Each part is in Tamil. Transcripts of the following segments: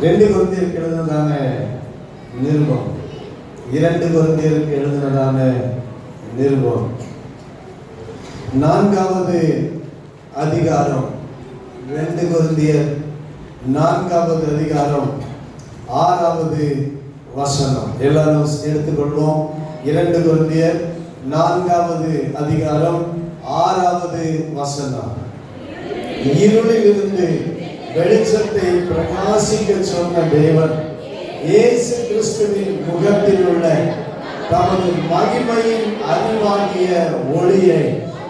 2 கொரிந்தியருக்கு எழுதினதான நிருபம், 2 கொரிந்தியருக்கு எழுதினதான நிருபம் 4வது அதிகாரம், 2 கொரிந்தியர் 4வது அதிகாரம் 6வது வசனம். எல்லாரும் எடுத்துக்கொள்வோம். 2 கொரிந்தியர் 4வது அதிகாரம் 6வது வசனம். இருளிலிருந்து வெளிச்சத்தை பிரகாசிக்க சொன்ன தேவன் இயேசு கிறிஸ்துவின் முகத்தில் உள்ள தமது மகிமையின் அறிவாகிய ஒளியை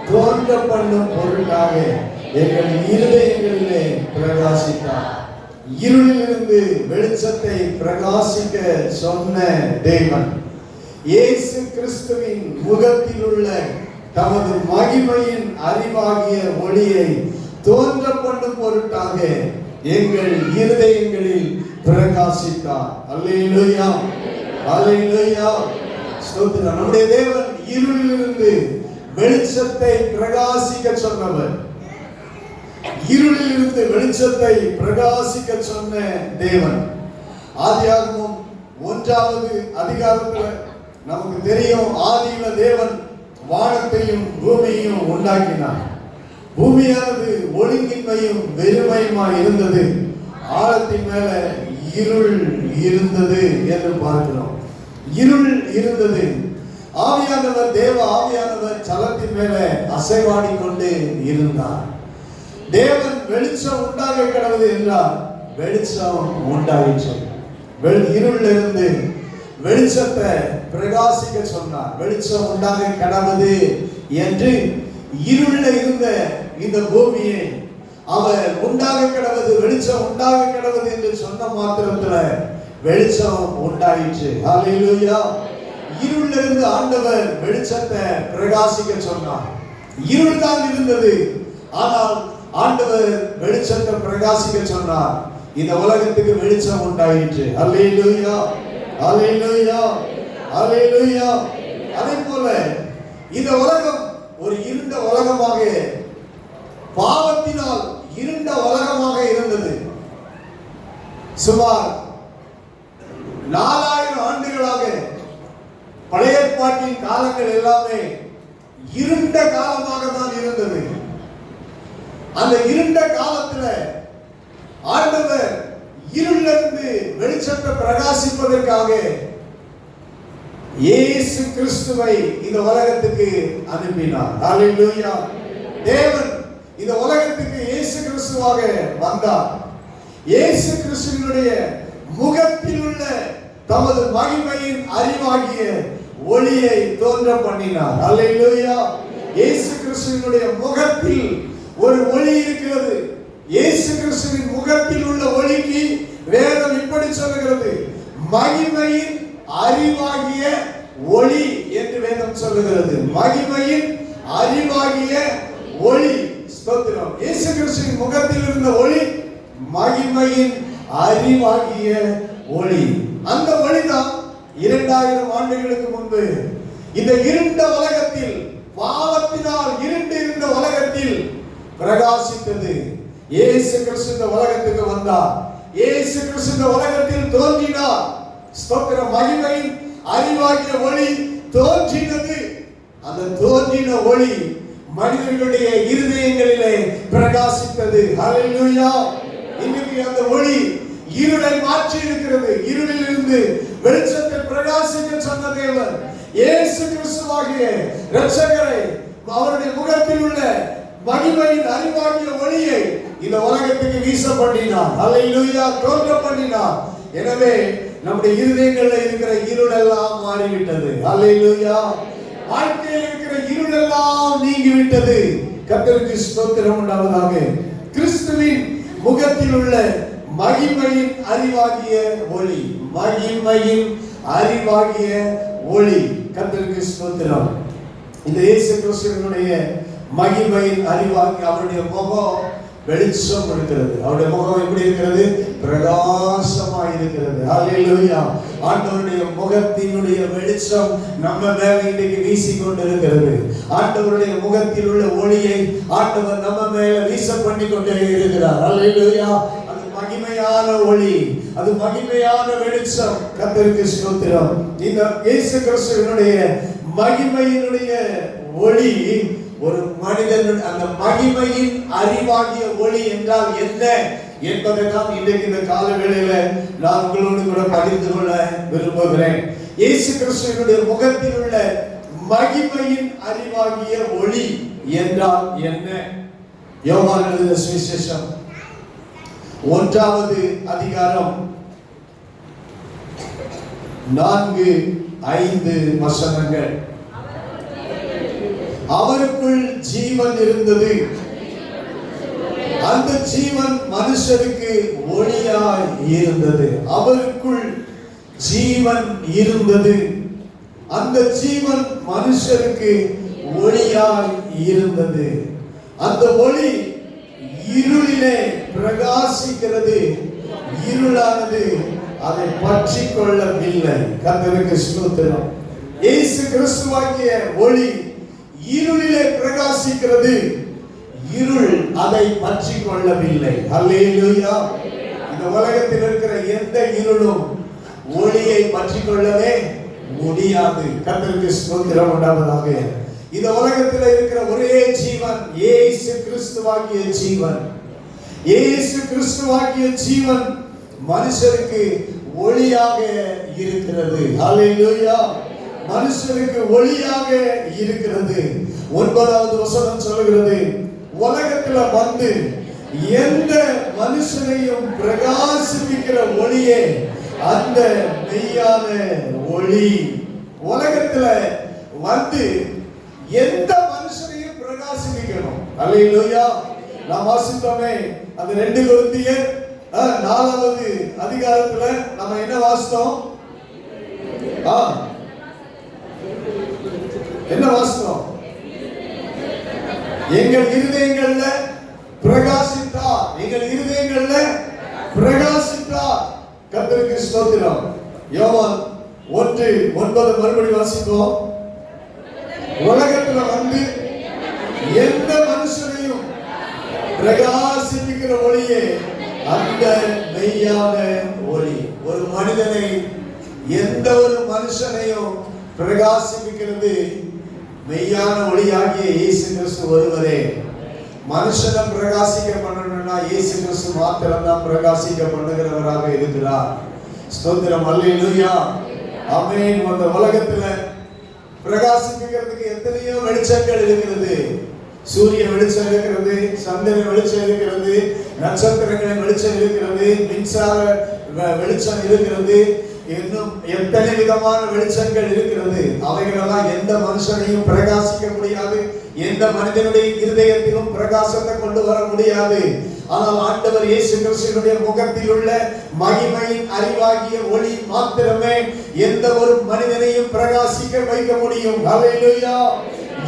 தோன்ற பண்ணும் பொருட்டாக எங்கள் இருதயங்களிலே பிரகாசித்தார். இருளிலிருந்து வெளிச்சத்தை பிரகாசிக்க சொன்ன தேவன் இயேசு கிறிஸ்துவின் முகத்தில் உள்ள தமது மகிமையின் அறிவாகிய ஒளியை தோன்ற பண்ணும் பொருட்டாக எங்கள் இருதயங்களில் பிரகாசித்தார். அல்லேலூயா, அல்லேலூயா, ஸ்தோத்திரம். நம்முடைய தேவன் இருளிலிருந்து வெளிச்சத்தை பிரகாசிக்க சொன்னவர். இருளிலிருந்து வெளிச்சத்தை பிரகாசிக்க சொன்ன தேவன். ஆதியாகமம் 1வது அதிகாரத்தில் நமக்கு தெரியும், ஆதியில தேவன் வானத்தையும் பூமியையும் உண்டாக்கினார். பூமியானது ஒழுங்கின்மையும் வெறுமையுமாய் இருந்தது, ஆழத்தின் மேல இருள் இருந்தது என்று பார்க்கிறோம். இருள் இருந்தது. ஆவியானவர், தேவ ஆவியானவர் ஜலத்தின் மேல அசைவாடி கொண்டு இருந்தார். தேவன் வெளிச்சம் உண்டாக கடவுது என்றார், வெளிச்சம் உண்டாயிற்று. இருளிலிருந்து வெளிச்சத்தை பிரகாசிக்க சொன்னார். வெளிச்சம் உண்டாக கடவுது என்று இருள இருந்த இந்த பூமியை அவர் உண்டாக கடவுது, வெளிச்சம் உண்டாக கடவுது என்று சொன்ன மாத்திரத்தில் வெளிச்சம் உண்டாயிற்று. ஹல்லேலூயா. இருளிலிருந்து ஆண்டவர் வெளிச்சத்தை பிரகாசிக்க சொன்னார். இருள் தான் இருந்தது, ஆனால் ஆண்டவர் வெளிச்சத்தை பிரகாசிக்க சொன்னார். இந்த உலகத்துக்கு வெளிச்சம் உண்டாயிற்று. ஹல்லேலூயா, ஹல்லேலூயா, ஹல்லேலூயா. அதே போல இந்த உலகம் ஒரு இருண்ட உலகமாக, பாவத்தினால் இருண்ட உலகமாக இருந்தது. சுமார் 4000 ஆண்டுகளாக பழைய ஏற்பாட்டின் காலங்கள் எல்லாமே இருண்ட காலமாக தான் இருந்தது. அந்த இருண்ட காலத்தில் ஆண்டவர் இருளிலிருந்து வெளிச்சத்தை பிரகாசிப்பதற்காக இயேசு கிறிஸ்துவை இந்த உலகத்துக்கு அனுப்பினார். ஹல்லேலூயா. தேவன் இந்த உலகத்துக்கு இயேசு கிறிஸ்துவாக வந்தார். இயேசு கிறிஸ்துவினுடைய முகத்தில் உள்ள தமது மகிமையின் அறிவாகிய ஒளியை தோன்ற பண்ணினார். ஹல்லேலூயா. இயேசு கிறிஸ்துவினுடைய முகத்தில் ஒரு ஒளி இருக்கிறது. இயேசு கிறிஸ்துவின் முகத்தில் உள்ள ஒளிக்கு வேதம் இப்படி சொல்லுகிறது, மகிமையின் அறிவாகிய ஒளி என்று வேதம் சொல்லுகிறது. மகிமையின் அறிவாகிய ஒளி. ஸ்தோத்திரம். இயேசு கிறிஸ்துவின் முகத்தில் இருந்த ஒளி மகிமையின் அறிவாகிய ஒளி. அந்த ஒளிதான் 2000 ஆண்டுகளுக்கு முன்பு இந்த இருண்ட உலகத்தில், பாவத்தினால் இருண்டு இருந்த உலகத்தில் பிரகாசித்தது. இயேசு கிறிஸ்து இந்த உலகத்துக்கு வந்தார். இயேசு கிறிஸ்து இந்த உலகத்தில் தோன்றினார். ஸ்தோத்திரம். மகிமையின் அறிவாகிய ஒளி தோன்றினது. அந்த தோன்றின ஒளி மனிதர்களுடைய இருதயங்களிலே பிரகாசித்தது. ஹல்லேலூயா. இன்னைக்கு அந்த ஒளி இருளை மாற்றி இருக்கிறது. இருளில் இருந்து வெளிச்சத்தை பிரகாசிக்க சொன்ன தேவன் இயேசு கிறிஸ்துவாகிய இரட்சகரை, அவருடைய முகத்தில் உள்ள மகிமையின் அறிவாகிய ஒளியை இந்த உலகத்துக்கு வீச பண்ணினார். ஹல்லேலூயா. தோன்ற பண்ணினார். எனவே நம்முடைய இருதயங்களில் இருக்கிற இருள் எல்லாம் மாறிவிட்டது. ஹல்லேலூயா. வாழ்க்கையில் இருக்கிற இருள் எல்லாம் நீங்கிவிட்டது. கர்த்தருக்கு ஸ்தோத்திரம் உண்டாவதாக. கிறிஸ்துவின் முகத்தில் உள்ள மகிமையின் அறிவாகிய ஒளி, மகிமையின் அறிவாகிய ஒளி. கர்த்தருக்கு ஸ்தோத்திரம். இந்த இயேசு கிறிஸ்துவினுடைய மகிமையின் அறிவாகி அவருடைய முகம் வெளிச்சம் இருக்கிறது. அவருடைய முகம் எப்படி இருக்கிறது? பிரகாசமாய் இருக்கிறது. ஹல்லேலூயா. ஆண்டவருடைய முகத்தினுடைய வெளிச்சம் நம்ம மேல இன்றைக்கு வீசிக்கொண்டு இருக்கிறது. ஆண்டவருடைய முகத்தில் உள்ள ஒளியை ஆண்டவர் நம்ம மேல வீச பண்ணி கொண்டே இருக்கிறார். ஹல்லேலூயா. அது மகிமையா மகிமையான ஒளி, அது மகிமையான வெளிச்சம். கர்த்தருக்கு ஸ்தோத்திரம். இந்த இயேசு கிறிஸ்துவினுடைய மகிமையினுடைய ஒளி ஒரு மனிதன், அந்த மகிமையின் அறிவாகிய ஒளி என்றால் என்ன என்பதை தான் இன்றைக்கு இந்த கால வேளையில நான் உங்களோடு கூட பகிர்ந்து கொள்ள விரும்புகிறேன். இயேசு கிறிஸ்துவினுடைய முகத்தில் உள்ள மகிமையின் அறிவாகிய ஒளி என்றால் என்ன? யோவான் எழுதின சுவிசேஷம் 1வது அதிகாரம் 4-5 வசனங்கள். அவருக்குள் ஜீவன் இருந்தது, அந்த ஜீவன் மனுஷருக்கு ஒளியாய் இருந்தது. அவருக்குள் ஜீவன் இருந்தது, அந்த ஜீவன் மனுஷருக்கு ஒளியாய் இருந்தது. அந்த ஒளி இருளிலே பிரகாசிக்கிறது, இருளானது அதை பற்றி கொள்ளவில்லை. கர்த்தருக்கு ஸ்தோத்திரம். இயேசு கிறிஸ்துவாகிய ஒளி இருளிலே பிரகாசிக்கிறது, இருள் அதை பற்றி கொள்ளவில்லை. அல்லேலூயா. இந்த உலகத்தில் இருக்கிற எந்த இருளும் ஒளியை பற்றி கொள்ளவே முடியாது. கர்த்தருக்கு ஸ்தோத்திரம் உண்டாவதாக. இந்த உலகத்தில் இருக்கிற ஒரே ஜீவன் இயேசு கிறிஸ்துவாகிய ஜீவன். இயேசு கிறிஸ்துவாகிய ஜீவன் மனுஷருக்கு ஒளியாக இருக்கிறது. அல்லேலூயா. மனுஷருக்கு ஒளியாக இருக்கிறது. 9வது வசனம் சொல்கிறது, உலகத்துல வந்து எந்த மனுஷனையும் பிரகாசிப்பிக்கிற ஒளியே அந்த மெய்யான ஒளி. உலகத்துல வந்து எந்த மனுஷனையும் பிரகாசிக்கணும். அல்லேலூயா. நாம் வாசித்தோமே அந்த 2 கொரிந்தியர் 4வது அதிகாரத்துல நம்ம என்ன வாசித்தோம்? என்ன வாசித்தோம்? எங்கள் இருதயங்கள்ல பிரகாசித்தார், எங்கள் இருதயங்கள்ல பிரகாசித்தார். கர்த்தருக்கு ஸ்தோத்திரம். யோவான் 1:9 மறுபடி வாசிப்போம். உலகத்துல வந்து எந்த மனுஷனையும் பிரகாசிப்பிக்கிற ஒளியே அந்த மெய்யான ஒளி. ஒரு மனிதனை, எந்த ஒரு மனுஷனையும் பிரகாசிப்பிக்கிறது மெய்யான ஒளியாகிய இயேசு கிறிஸ்து ஒருவரே. மனுஷனை பிரகாசிக்க பண்ணணும்னா இயேசு கிறிஸ்து மாத்திரம் தான் பிரகாசிக்க பண்ணுகிறவராக இருக்கிறார். ஸ்தோத்திரம். அல்லேலூயா. ஆமென். இந்த உலகத்துல பிரகாசிக்கிறதுக்கு எத்தனையோ வெளிச்சங்கள் இருக்கிறது. சூரிய வெளிச்சம் இருக்கிறது, சந்திரன் வெளிச்சம் இருக்கிறது, நட்சத்திரங்களின் வெளிச்சம் இருக்கிறது, மின்சார வெளிச்சம் இருக்கிறது, இன்னும் எத்தனை விதமான வெளிச்சங்கள் இருக்கிறது. அவைகளெல்லாம் எந்த மனுஷனையும் பிரகாசிக்க முடியாது, எந்த மனிதனுடைய இருதயத்திலும் பிரகாசத்தை கொண்டு வர முடியாது. ஆனால் ஆண்டவர் இயேசு கிறிஸ்துவினுடைய முகத்தில் உள்ள மகிமையின் அறிவாகிய ஒளி மாத்திரமே எந்த ஒரு மனிதனையும் பிரகாசிக்க வைக்க முடியும். அல்லேலூயா.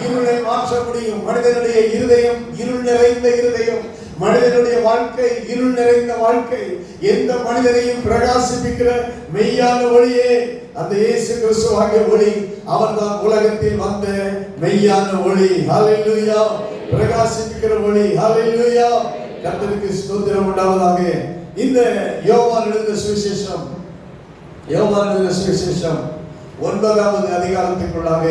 இருளை மாற்ற முடியும். மனிதனுடைய இருதயம் இருள் நிறைந்த இருதயம், மனிதனுடைய வாழ்க்கை இருள் நிறைந்த வாழ்க்கை. எந்த மனிதனையும் பிரகாசிப்பிக்கிற மெய்யான ஒளியே அந்த இயேசு கிறிஸ்துவாகிய ஒளி. அவர்தான் உலகத்தில் வந்த மெய்யான ஒளி. ஹல்லேலூயா. பிரகாசிப்பிக்கிற ஒளி. ஹல்லேலூயா. கர்த்தருக்கு ஸ்தோத்திரம் உண்டாவதாக. இந்த யோவான் எழுதின சுவிசேஷம் 9வது அதிகாரத்திற்குள்ளாக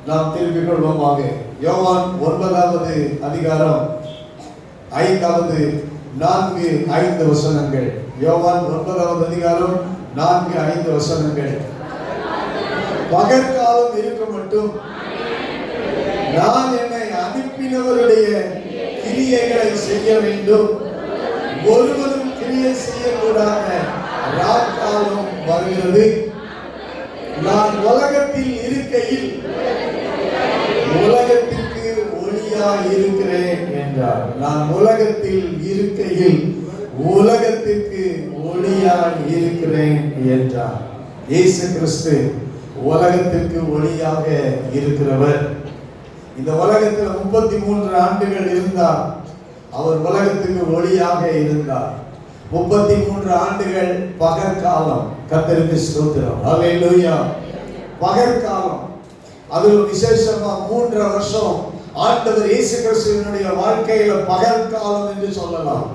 நாம் திரும்பிக் கொள்வோமாக. யோவான் 9வது அதிகாரம் 4-5 வசனங்கள். யோவான் 9வது அதிகாரம் 4-5 வசனங்கள். பகற்காலம் இருக்க மட்டும் நான் என்னை அனுப்பினவருடைய கிரியைகளை செய்ய வேண்டும், ஒருவரும் கிரியை செய்யக்கூடாத ராக்காலம் வருகிறது. நான் உலகத்தில் இருக்கையில் உலகத்திற்கு ஒளியாய் இருக்கிறேன் என்றார். நான் உலகத்தில் இருக்கையில் உலகத்திற்கு ஒளியாய் இருக்கிறேன் என்றார். இயேசு கிறிஸ்து உலகத்திற்கு ஒளியாக இருக்கிறவர். இந்த உலகத்தில் 33 ஆண்டுகள் இருந்தார். அவர் உலகத்துக்கு ஒளியாக இருந்தார். 33 ஆண்டுகள் பகற்காலம். கர்த்தருக்கு ஸ்தோத்திரம். அல்லேலூயா. பகற்காலம். அது விசேஷமா 3 வருஷம் ஆண்டவர் இயேசு கிறிஸ்துவினுடைய வாழ்க்கையில பகற்காலம் என்று சொல்லலாம்.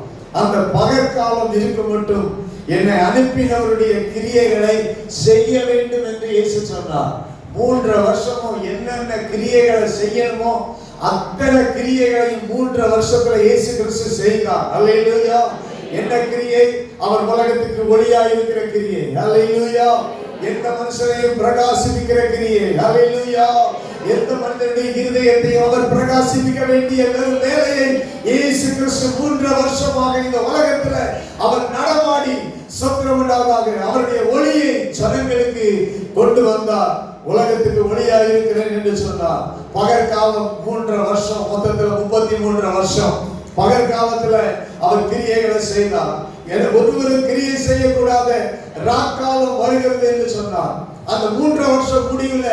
அந்த பகற்காலம் இருக்கும் மட்டும் என்னை அனுப்பினவருடைய கிரியைகளை செய்ய வேண்டும் என்று இயேசு சொன்னார். 3 வருஷமும் என்னென்ன கிரியைகளை செய்யணுமோ அத்தனை கிரியைகளையும் 3 வருஷத்துல இயேசு கிறிஸ்து செய்தார். அல்லேலூயா. என்ன கிரியை? அவர் உலகத்துக்கு ஒளியாய் இருக்கிற கிரியை. அல்லேலூயா. எந்த மனுஷனையும் பிரகாசிப்பிக்கிற கிரியை. அல்லேலூயா. எந்த மனிதனுடைய இருதயத்தையும் அவர் பிரகாசிப்பிக்க வேண்டிய வேலையை இயேசு கிறிஸ்து 3 வருஷமாக இந்த உலகத்துல அவர் நடமாடி சொத்திரமுண்டாவதாக அவருடைய ஒளியை ஜனங்களுக்கு கொண்டு வந்தார். உலகத்துக்கு ஒளியா இருக்கிறேன் என்று சொன்னார். பகற்காலம் 3 வருஷம், மொத்தத்துல 33 வருஷம் பகற்காலத்துல அவர் கிரியைகளை செய்தார். ஒருவரும் கிரியை செய்யக்கூடாத ராக்காலம் வருகிறது என்று சொன்னார். அந்த 3 வருஷம் முடிவுல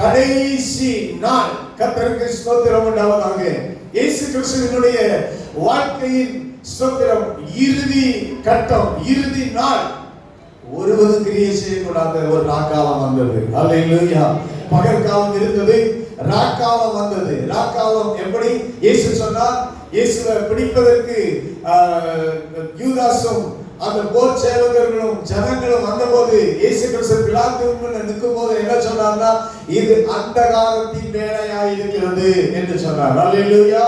கடைசி நாள் கர்த்தருக்கு ஸ்தோத்திரம் உண்டாவதாக. இயேசு கிறிஸ்துவினுடைய வாழ்க்கையின் ஸ்தோத்திரம் இறுதி கட்டம், இறுதி நாள். ஒருவரும் கிரியை செய்யக்கூடாத ஒரு ராக்காலம் வந்தது. அல்லேலூயா. பகற்காலம் இருந்தது, ராக்காலம் வந்தது. ராக்காலம் எப்படி? இயேசு சொன்னார், இயேசுவை பிடிப்பதற்கு யூதாசும் அந்த போர் சேவகர்களும் ஜனங்களும் வந்தபோது இயேசு கிறிஸ்து பிலாத்து முன்ன நிற்கும் போது என்ன சொன்னார்னா, இது அந்தகாரத்தின் வேலையாய் இருக்கிறது என்று சொன்னார். அல்லேலூயா.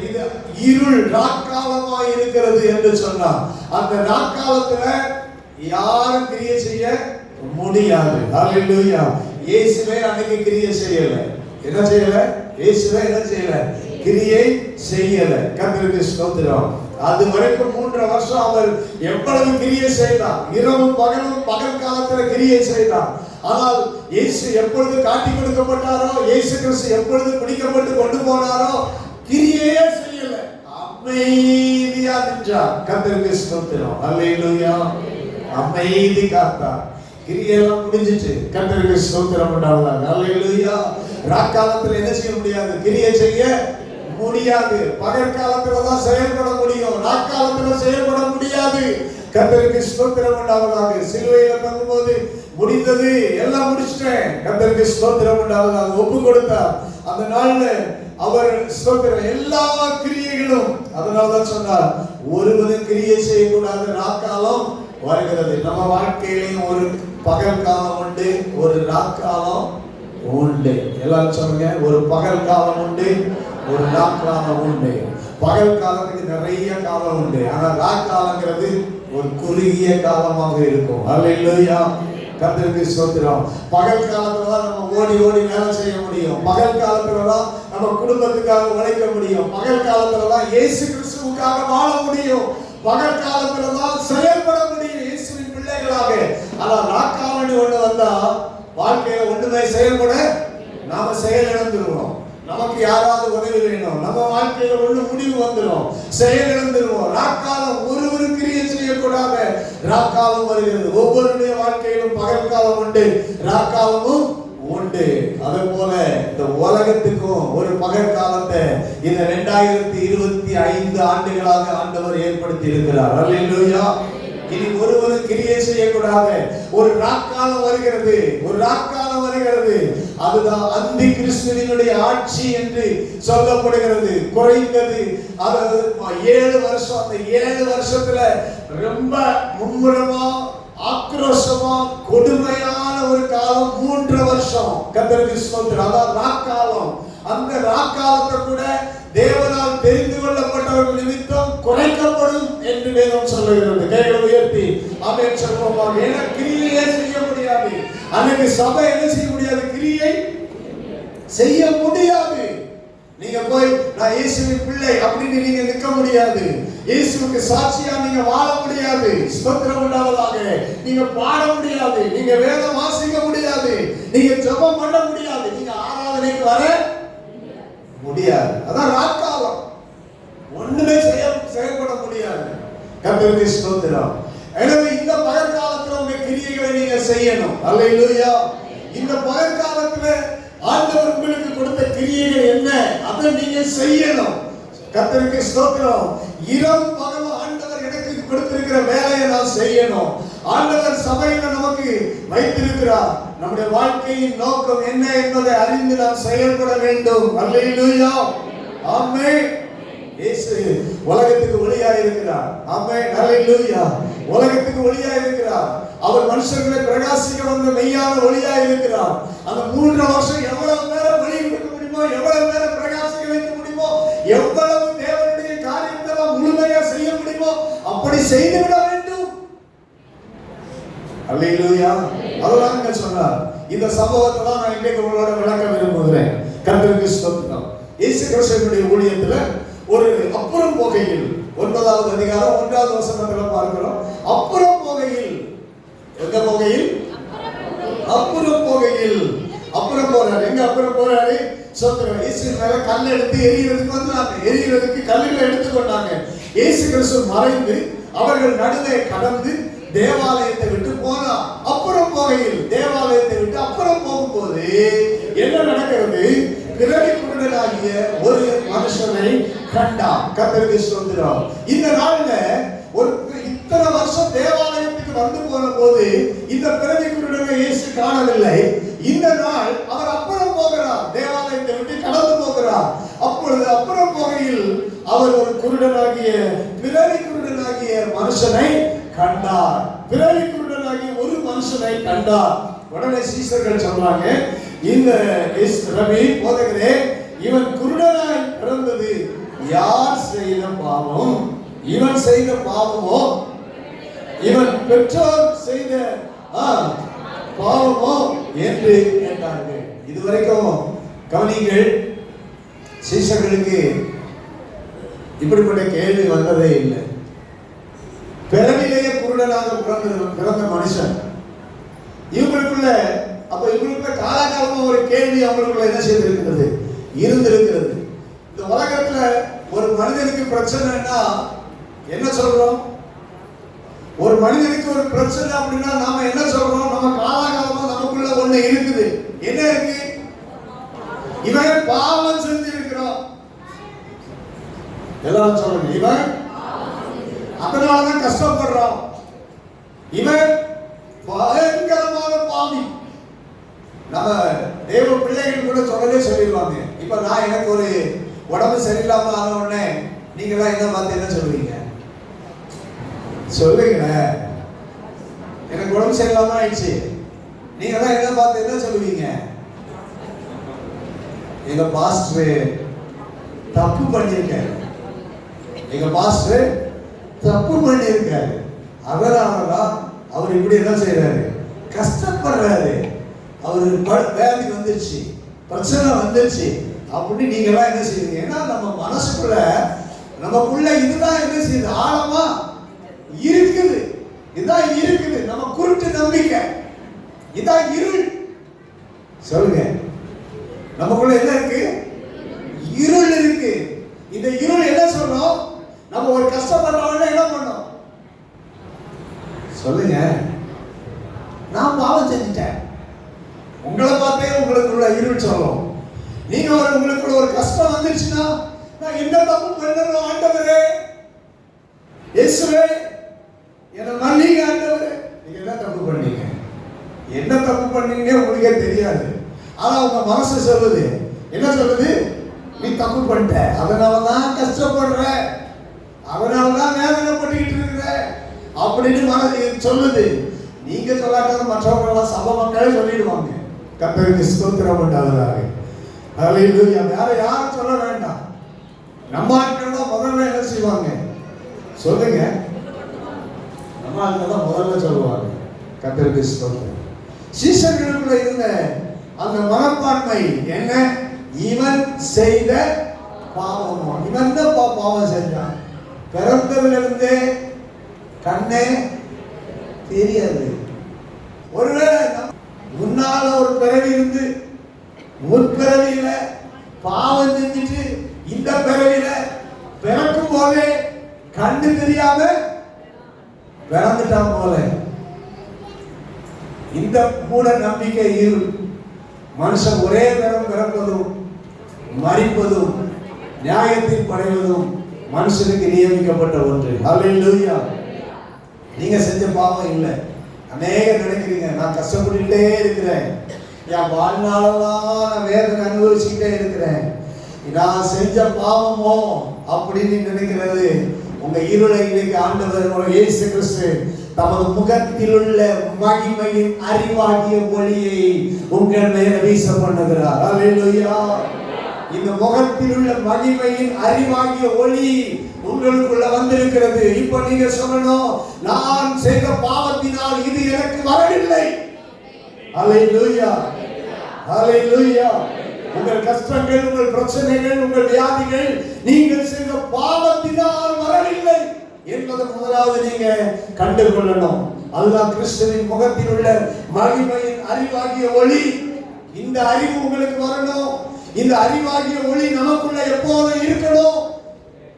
இது இருள் ராக்காலமாய் இருக்கிறது என்று சொன்னார். அந்த ராக்காலத்துல யாரும் கிரியை செய்ய முடியாது. அல்லேலூயா. இயேசுவே அன்னைக்கு கிரியை செய்யல. என்ன செய்யல? இயேசுவே என்ன செய்யல? கிரியை செய்யல. கர்த்தருக்கு ஸ்தோத்திரம். அது வரைக்கும் 3 வருஷம் அவர் எவ்வளவு கிரியை செய்தார். இரவும் பகலும் பகல் காலத்துல கிரியை செய்தார். ஆனால் இயேசு எப்பொழுது காட்டி கொடுக்கப்பட்டாரோ, இயேசு கிறிஸ்து எப்பொழுது பிடிக்கப்பட்டு கொண்டு போனாரோ கிரியையே செய்யல. அமைதியா நின்றார். கர்த்தருக்கு ஸ்தோத்திரம். அல்லேலூயா. அமைதி காத்தார். கிரியெல்லாம் முடிஞ்சிச்சு. கர்த்தருக்கு ஸ்தோத்திரம் உண்டாவதாக. அல்லேலூயா. ராக்காலத்துல என்ன செய்ய முடியாது? கிரியை செய்ய முடியாது. பகற்காலத்துல தான் செயல்பட முடியும், ராக்காலத்துல செயல்பட முடியாது. கர்த்தருக்கு ஸ்தோத்திரம் உண்டாவதாக. சிலுவையில தங்கும்போது முடிந்தது, எல்லாம் முடிச்சிட்டேன், கர்த்தருக்கு ஸ்தோத்திரம் உண்டாவதாக ஒப்பு கொடுத்தார். அந்த நாள்ல அவர் ஸ்தோத்திரம் எல்லா கிரியைகளும், அதனால்தான் சொன்னார், ஒருவரும் கிரியை செய்யக்கூடாது, ராக்காலம் வருகிறது. நம்ம வாழ்க்கையிலையும் ஒரு பகல் காலம் உண்டு, ஒரு ராக்காலம் உண்டு. எல்லாரும் சொல்லுங்க, ஒரு பகல் காலம் உண்டு, ஒரு ராக்காலம் உண்டு. பகல் காலத்துக்கு நிறைய காலம் உண்டு, ஆனா ராக்காலங்கிறது ஒரு குறுகிய காலமாக இருக்கும். அல்லேலூயா. கர்த்தருக்கு ஸ்தோத்திரம். பகல் காலத்துல தான் நம்ம ஓடி ஓடி வேலை செய்ய முடியும். பகல் காலத்துல தான் நம்ம குடும்பத்துக்காக உழைக்க முடியும். பகல் காலத்துல தான் இயேசு கிறிஸ்துவுக்காக வாழ முடியும். பகல் காலத்துல தான் செயல்பட முடியும் இயேசுவின் பிள்ளைகளாக. ஆனா ராக்காலன்னு ஒண்ணு வந்தா வாழ்க்கையில ஒண்ணுமே செயல்பட நாம செயல் இழந்துருவோம். நமக்கு யாராவது உதவி வேணும், நம்ம வாழ்க்கையில ஒண்ணு முடிவு வந்துடும், செயல் இழந்துருவோம். ராக்காலம் ஒரு கிரியை செய்யக்கூடாத ராக்காலம் வருகிறது. ஒவ்வொருடைய வாழ்க்கையிலும் பகல் காலம் உண்டு, ராக்காலமும் உண்டு. அதே போல இந்த உலகத்துக்கும் ஒரு பகல் காலத்தை இந்த 2025 ஆண்டுகளாக ஆண்டவர் ஏற்படுத்தி இருக்கிறார். அல்லேலூயா. இனி ஒருவரும் கிரியை செய்யக்கூடாத ஒரு ராக்காலம் வருகிறது, ஒரு ராக்காலம் வருகிறது. அதுதான் அந்தி கிறிஸ்துவினுடைய ஆட்சி என்று சொல்லப்படுகிறது. குறைந்தது அதாவது 7 வருஷம். அந்த 7 வருஷத்துல ரொம்ப மும்முரமா ஆக்ரோஷமா கொடுமையான ஒரு காலம் 3 வருஷம். கர்த்தருக்கு ஸ்தோத்திரம். அதான் ராக்காலம். அந்த ராக்காலத்தை கூட தேவனால் தெரிந்து கொள்ளப்பட்டவர்கள் நிமித்தம் குறைக்கப்படும் என்று வேதம் சொல்லுகிறது. கைகளை உயர்த்தி ஆமென் சொல்லுவோமா? ஏன்னா கிரியை செய்ய முடியாது. அன்னைக்கு சபை என்ன செய்ய முடியாது? கிரியை செய்ய முடியாது. நீங்க போய் நான் இயேசுவின் பிள்ளை அப்படின்னு நீங்க நிற்க முடியாது. இயேசுவுக்கு சாட்சியா நீங்க வாழ முடியாது. ஸ்தோத்திரம் உண்டாவதாக. நீங்க பாட முடியாது, நீங்க வேதம் வாசிக்க முடியாது, நீங்க ஜெபம் பண்ண முடியாது, நீங்க ஆராதனைக்கு வர முடியாது. அதான் ராக்காலம். ஒண்ணுமே செயல்பட முடியாது. கர்த்தருக்கு ஸ்தோத்திரம். எனவே இந்த பகற்காலத்துல உங்க கிரியைகளை நீங்க செய்யணும். அல்லேலூயா. இந்த பகற்காலத்துல ஆண்டவர் உங்களுக்கு கொடுத்த கிரியைகள் என்ன, அதை நீங்க செய்யணும். கர்த்தருக்கு ஸ்தோத்திரம். இரவு பகல் ஆண்டவர் எனக்கு கொடுத்திருக்கிற வேலையை நான் செய்யணும். ஆண்டவர் சபையில நமக்கு வைத்திருக்கிறார். நம்முடைய வாழ்க்கையின் நோக்கம் என்ன என்பதை அறிந்து நாம் செயல்பட வேண்டும். அல்லேலூயா. ஆமென். இயேசு உலகத்துக்கு ஒளியாக இருக்கிறார். ஆமென், ஹல்லேலூயா. உலகத்துக்கு ஒளியாக இருக்கிறார். அவர் மனுஷர்களை பிரகாசிக்க வந்த மெய்யான ஒளியாக இருக்கிறார். அந்த 3 வருஷம் எவ்வளவு நேரம் ஒளி கொடுக்க முடியுமோ, எவ்வளவு நேரம் பிரகாசிக்க வைக்க முடியுமோ, எவ்வளவு தேவனுடைய காரியத்தை முழுமையா செய்ய முடியுமோ அப்படி செய்துவிட வேண்டும். ஹல்லேலூயா. அதுதான் சொன்னார். இந்த சம்பவத்தை தான் நான் இன்றைக்கு உங்களோட விளக்க விரும்புகிறேன். கர்த்தருக்கு ஸ்தோத்திரம். இயேசு கிறிஸ்துவினுடைய ஊழியத்துல ஒரு அப்புறம் போகையில் 9வது அதிகாரம் 1வது வசனத்துல பார்க்கிறோம். அப்புறம் போகையில், எங்க போகையில்? அப்புறம் போகையில். அப்புறம் போறாரு. எங்க அப்புறம் போறாரு? சோத்திரம். இயேசு மேல கல் எடுத்து எரியறதுக்கு வந்தாங்க. எரியறதுக்கு கல்லுகளை எடுத்துக்கொண்டாங்க. இயேசு கிறிஸ்து மறைந்து அவர்கள் நடுவே கடந்து தேவாலயத்தை விட்டு போனா. அப்புறம் போகையில், தேவாலயத்தை விட்டு அப்புறம் போகும்போது என்ன நடக்கிறது? பிறவி குருடனாகிய ஒரு மனுஷனை கண்டான். கர்த்தருக்கு ஸ்தோத்திரம். இந்த நாள்ல ஒரு இத்தனை வருஷம் தேவாலயத்துக்கு வந்து போன போது இந்த பிறவி குருடனை இயேசு காணவில்லை. இந்த நாள் அவர் அப்புறம் போகிறார். தேவாலயத்தை விட்டு கடந்து போகிறார். அப்பொழுது அப்புறம் போகையில் அவர் ஒரு குருடனாகிய, பிறவி குருடனாகிய மனுஷனை கண்டார். பிறவி குருடனாகிய ஒரு மனுஷனை கண்டார். உடனே சீஷர்கள் சொல்றாங்க, இந்த ரவி போதகரே, இவன் குருடனாய் பிறந்தது யார் செய்த பாவம்? இவன் செய்த பாவமோ, இவன் பெற்றோர் செய்த பாவமோ என்று கேட்டார்கள். இதுவரைக்கும் கவனிங்கள், சீஷர்களுக்கு இப்படிப்பட்ட கேள்வி வந்ததே இல்லை. பிறவிலேயே குருடனாக பிறந்த மனுஷன் இவங்களுக்குள்ள, அப்ப இவங்களுக்குள்ள காலகாலமா ஒரு கேள்வி அவங்களுக்குள்ள என்ன செய்திருக்கிறது? இருந்திருக்கிறது. இந்த உலகத்துல ஒரு மனிதனுக்கு பிரச்சனைன்னா என்ன சொல்றோம்? ஒரு மனிதனுக்கு ஒரு பிரச்சனை அப்படின்னா நாம என்ன சொல்றோம்? நம்ம காலகாலமா நமக்குள்ள ஒண்ணு இருக்குது. என்ன இருக்கு? இவன் பாவம் செஞ்சு இருக்கிறோம். எல்லாரும் சொல்லுங்க, இவன் அதனாலதான் கஷ்டப்படுறான். இவன் பயங்கரமான பாவி. நம்ம தேவ பிள்ளைகள் கூட சொல்லவே சொல்லிடுவாங்க. இப்ப நான் எனக்கு ஒரு உடம்பு சரியில்லாம ஆன உடனே நீங்க எல்லாம் என்ன பார்த்து என்ன சொல்லுவீங்க? சொல்லுங்க, எனக்கு உடம்பு சரியில்லாம ஆயிடுச்சு. நீங்க எல்லாம் என்ன பார்த்து என்ன சொல்லுவீங்க? எங்க பாஸ்டர் தப்பு பண்ணியிருக்காரு, எங்க பாஸ்டர் தப்பு பண்ணியிருக்காரு, அதனாலதான் அவர் இப்படி என்ன செய்யறாரு, கஷ்டப்படுறாரு, அவரு வேலைக்கு வந்துருச்சு, பிரச்சனை வந்துருச்சு அப்படி நீங்க எல்லாம் என்ன செய்வீங்க? ஏன்னா நம்ம மனசுக்குள்ள நமக்குள்ள இதுதான் என்ன செய்யுது? ஆழமா இருக்குது. இதுதான் இருக்குது நம்ம குருட்டு நம்பிக்கை. இதான் இருள். சொல்லுங்க, நமக்குள்ள என்ன இருக்கு? இருள் இருக்கு. இந்த இருள் என்ன சொல்றோம்? நம்ம ஒரு கஷ்டப்படுறவங்க என்ன பண்ணோம்? சொல்லுங்க, நான் பாவம் செஞ்சுட்டேன். உங்களை பார்த்தே உங்களுக்குள்ள இருள் சொல்லும். நீங்க உங்களுக்குள்ள ஒரு கஷ்டம் வந்துருச்சுன்னா, நான் என்ன தப்பு பண்ணணும் ஆண்டவரே, இயேசுவே என்ன மன்னிங்க ஆண்டவரே. நீங்க என்ன தப்பு பண்ணீங்க? என்ன தப்பு பண்ணீங்கன்னே உங்களுக்கே தெரியாது. ஆனா உங்க மனசு சொல்லுது, என்ன சொல்லுது? நீ தப்பு பண்ணிட்ட, அதனாலதான் கஷ்டப்படுற, அதனாலதான் வேதனைப்பட்டுக்கிட்டு இருக்கிற அப்படின்னு மனசு சொல்லுது. நீங்க சொல்லாட்டது மற்றவங்க எல்லாம் சபை மக்களே சொல்லிடுவாங்க. கர்த்தருக்கு ஸ்தோத்திரம் உண்டாவதாக. ஹல்லேலூயா. வேற யாரும் சொல்ல வேண்டாம். நம்ம ஆட்கள் தான் முதல்ல என்ன செய்வாங்க? சொல்லுங்க, நம்ம ஆட்கள் தான் முதல்ல சொல்லுவாங்க. கர்த்தருக்கு ஸ்தோத்திரம். சீஷர்களுக்குள்ள இருந்த அந்த மனப்பான்மை என்ன? இவன் செய்த பாவம். இவன் தான் பாவம் செஞ்சான். பிறந்ததிலிருந்தே கண்ணே தெரியாது. ஒருவேளை முன்னால ஒரு பிறவி இருந்து முற்பிறவியில பாவம் செஞ்சுட்டு இந்த பிறவியில பிறக்கும் போதே கண்ணு தெரியாம பிறந்துட்டான் போல. இந்த மூட நம்பிக்கை இருள். மனுஷன் ஒரே தரம் பிறப்பதும் மரிப்பதும் நியாயத்தில் படைவதும் மனுஷனுக்கு நியமிக்கப்பட்ட ஒன்று. ஹல்லேலூயா. நீங்க செஞ்ச பாவம் இல்லை. அநேக நினைக்கிறீங்க, நான் கஷ்டப்பட்டுட்டே இருக்கிறேன், என் வாழ்நாளெல்லாம் நான் வேதனை அனுபவிச்சுக்கிட்டே இருக்கிறேன், நான் செஞ்ச பாவமோ அப்படின்னு நினைக்கிறது. உங்க இருளை இன்னைக்கு ஆண்டவர் இயேசு கிறிஸ்து தமது முகத்தில் உள்ள மகிமையின் அறிவாகிய ஒளியை உங்கள் மேல வீச பண்ணுகிறார். அல்லேலூயா. இந்த முகத்தில் உள்ள மகிமையின் அறிவாகிய ஒளி உங்களுக்குள்ள வந்திருக்கிறது. இப்ப நீங்க சொல்லணும், நான் செய்த பாவத்தினால் இது எனக்கு வரவில்லை. அல்லேலூயா, அல்லேலூயா. உங்கள் கஷ்டங்கள், உங்கள் பிரச்சனைகள், உங்கள் வியாதிகள் நீங்கள் செய்த பாவத்தினால் வரவில்லை என்பதை முதலாவது நீங்க கண்டுகொள்ளணும். அதுதான் கிறிஸ்துவின் முகத்தில் உள்ள மகிமையின் அறிவாகிய ஒளி. இந்த அறிவு உங்களுக்கு வரணும். இந்த அறிவாகிய ஒளி நமக்குள்ள எப்போதும் இருக்கணும்.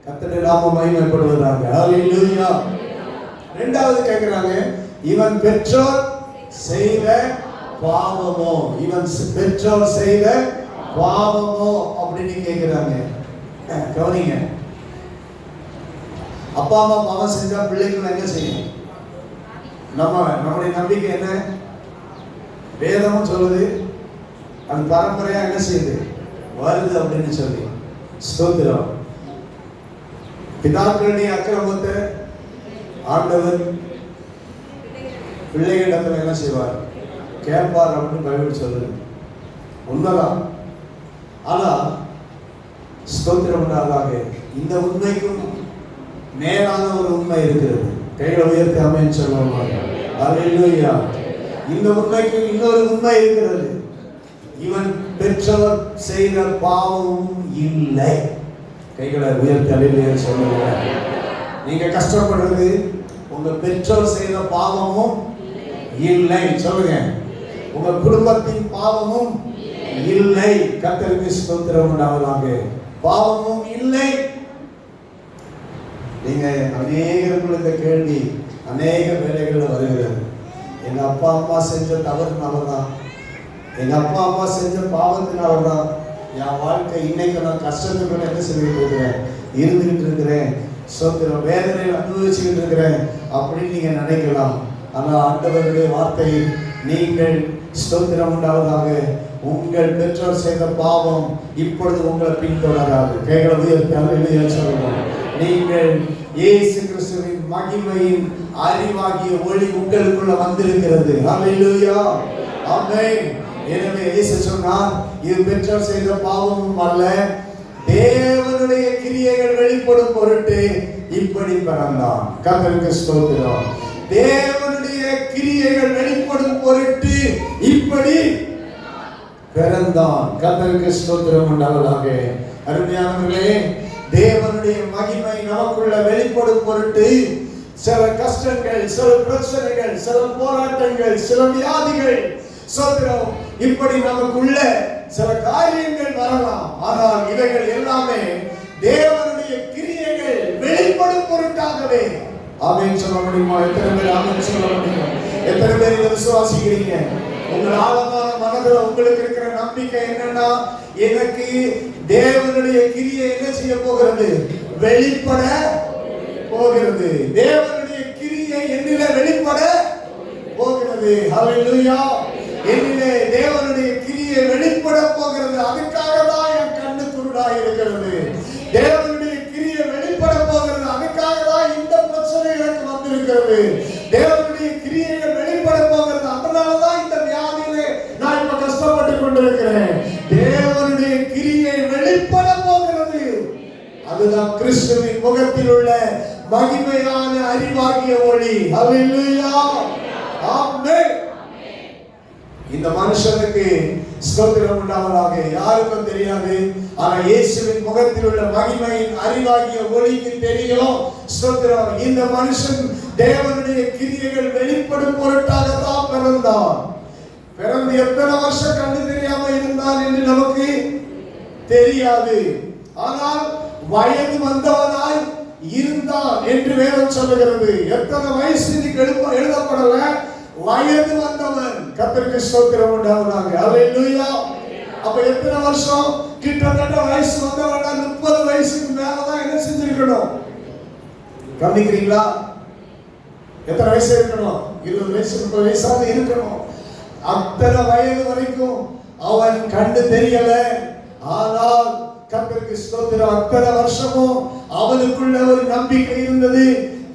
கர்த்தருடைய நாமம் மகிமைப்படுவதாக. ஹல்லேலூயா. இரண்டாவது கேட்கிறாங்க, இவன் பெற்றோர் செய்த பாவமோ, இவன் பெற்றோர் செய்த பாவமோ அப்படின்னு கேட்கிறாங்க. கவனிங்க, அப்பா அம்மா பாவம் செஞ்சா பிள்ளைகள் என்ன செய்யும்? நம்முடைய நம்பிக்கை என்ன? வேதமும் சொல்லுது, அது பரம்பரையா என்ன செய்யுது, வருது அப்படின்னு சொல்லி. ஸ்தோத்திரம். பிதாக்களுடைய அக்கிரமத்தை ஆண்டவர் பிள்ளைகளிடத்துல என்ன செய்வார்? கேட்பார் அப்படின்னு பைபிள் சொல்லுது. உண்மைதான். ஆனா ஸ்தோத்திரம் உண்டாதாக இந்த உண்மைக்கும் மேலான ஒரு உண்மை இருக்கிறது. கைகளை உயர்த்தி ஆமென் சொல்லுவோம். அல்லேலூயா. இந்த உண்மைக்கு இன்னொரு உண்மை இருக்கிறது. இவன் பெற்றவர் செய்த பாவமும் இல்லை. கைகளை உயர்த்தி அல்லேலூயா சொல்லுங்க. நீங்க கஷ்டப்படுறது உங்க பெற்றோர் செய்த பாவமும் இல்லை. சொல்லுங்க, உங்க குடும்பத்தின் பாவமும் இல்லை. கர்த்தருக்கு ஸ்தோத்திரம் உண்டாவதாக. பாவமும் இல்லை. நீங்க அநேகர்களுக்கு கேள்வி அநேக வேலைகளில் வருகிறது. எங்க அப்பா அம்மா செஞ்ச தவறுனாலதான், எங்க அப்பா அம்மா செஞ்ச பாவத்தினாலதான் என் வாழ்க்கை இன்னைக்கு நான் கஷ்டத்துக்குள்ள என்ன செஞ்சுட்டு இருக்கிறேன், இருந்துகிட்டு இருக்கிறேன், ஸ்தோத்திரம், வேதனையில் அனுபவிச்சுக்கிட்டு இருக்கிறேன் அப்படின்னு நீங்க நினைக்கலாம். ஆனா ஆண்டவருடைய வார்த்தை, நீங்கள் ஸ்தோத்திரம் உண்டாவதாக, உங்கள் பெற்றோர் செய்த பாவம் இப்பொழுது உங்களை பின்தொடராது. கைகளை உயர்த்தி அல்லேலூயா சொல்லுவோம். நீங்கள் இயேசு கிறிஸ்துவின் மகிமையின் அறிவாகிய ஒளி உங்களுக்குள்ள வந்திருக்கிறது. அல்லேலூயா, ஆமென். எனவே இயேசு சொன்னார், இது பெற்றோர் செய்த பாவமும் அல்ல, தேவனுடைய கிரியைகள் வெளிப்படும் பொருட்டு இப்படி பிறந்தான். கர்த்தருக்கு ஸ்தோத்திரம். தேவனுடைய கிரியைகள் வெளிப்படும் பொருட்டு இப்படி பிறந்தான். கர்த்தருக்கு ஸ்தோத்திரம் உண்டாவதாக. அருமையானவர்களே, தேவனுடைய மகிமை நமக்குள்ள வெளிப்படும் பொருட்டு சில கஷ்டங்கள், சில பிரச்சனைகள், சில போராட்டங்கள், சில வியாதிகள், ஸ்தோத்திரம், இப்படி நமக்குள்ள சில காரியங்கள் வரலாம். ஆனால் இவைகள் எல்லாமே தேவனுடைய கிரியைகள் வெளிப்படும் பொருட்டாகவே. ஆமென் சொல்ல முடியுமா? எத்தனை பேர் ஆமென் சொல்ல முடியும்? எத்தனை பேர் இதை விசுவாசிக்கிறீங்க? உங்கள் ஆழமான மனதில் உங்களுக்கு இருக்கிற நம்பிக்கை என்னன்னா, எனக்கு தேவனுடைய கிரியை என்ன செய்ய போகிறது? வெளிப்பட போகிறது. தேவனுடைய கிரியை என்னிலே வெளிப்பட போகிறது. ஹல்லேலூயா. என்னிலே தேவனுடைய கிரியை வெளிப்பட போகிறது. அதுக்காக தான் என் கண்ணு குருடாய் இருக்கிறது. தேவனுடைய கிரியை வெளிப்பட போகிறது. அதுக்காக தான் இந்த பிரச்சனை எனக்கு வந்திருக்கிறது. தேவனுடைய கிரியைகள் வெளிப்பட போகிறது. அதனால தான் இந்த வியாதியிலே நான் இப்ப கஷ்டப்பட்டு கொண்டிருக்கிறேன். தேவனுடைய கிரியை வெளிப்பட போகிறது. அதுதான் கிறிஸ்துவின் முகத்தில் உள்ள மகிமையான அறிவாகிய ஒளி. அல்லேலூயா, ஆமென். இந்த மனுஷனுக்கு ஸ்தோத்திரம் உண்டாவதாக. யாருக்கும் தெரியாது. ஆனா இயேசுவின் முகத்தில் உள்ள மகிமையின் அறிவாகிய ஒளிக்கு தெரியும். ஸ்தோத்திரம். இந்த மனுஷன் தேவனுடைய கிரியைகள் வெளிப்படும் பொருட்டாக தான் பிறந்தான். பிறந்து எத்தனை வருஷம் கண்டு தெரியாம இருந்தான் என்று நமக்கு தெரியாது. ஆனால் வயது வந்தவனாய் இருந்தான் என்று வேதம் சொல்லுகிறது. எத்தனை வயசு எழுதப்படல, வயது வந்தவன். கர்த்தருக்கு ஸ்தோத்திரம் உண்டாவதாக. அல்லேலூயா. அப்ப எத்தனை வருஷம்? கிட்டத்தட்ட வயசு வந்தவனா 30 வயசுக்கு மேலதான் என்ன செஞ்சிருக்கணும்? கவனிக்கிறீங்களா? எத்தனை வயசு இருக்கணும்? 20 வயசு 30 வயசாவது இருக்கணும். அத்தனை வயது வரைக்கும் அவன் கண்டு தெரியல. ஆனால் கர்த்தருக்கு ஸ்தோத்திரம், அத்தனை வருஷமும் அவனுக்குள்ள ஒரு நம்பிக்கை இருந்தது.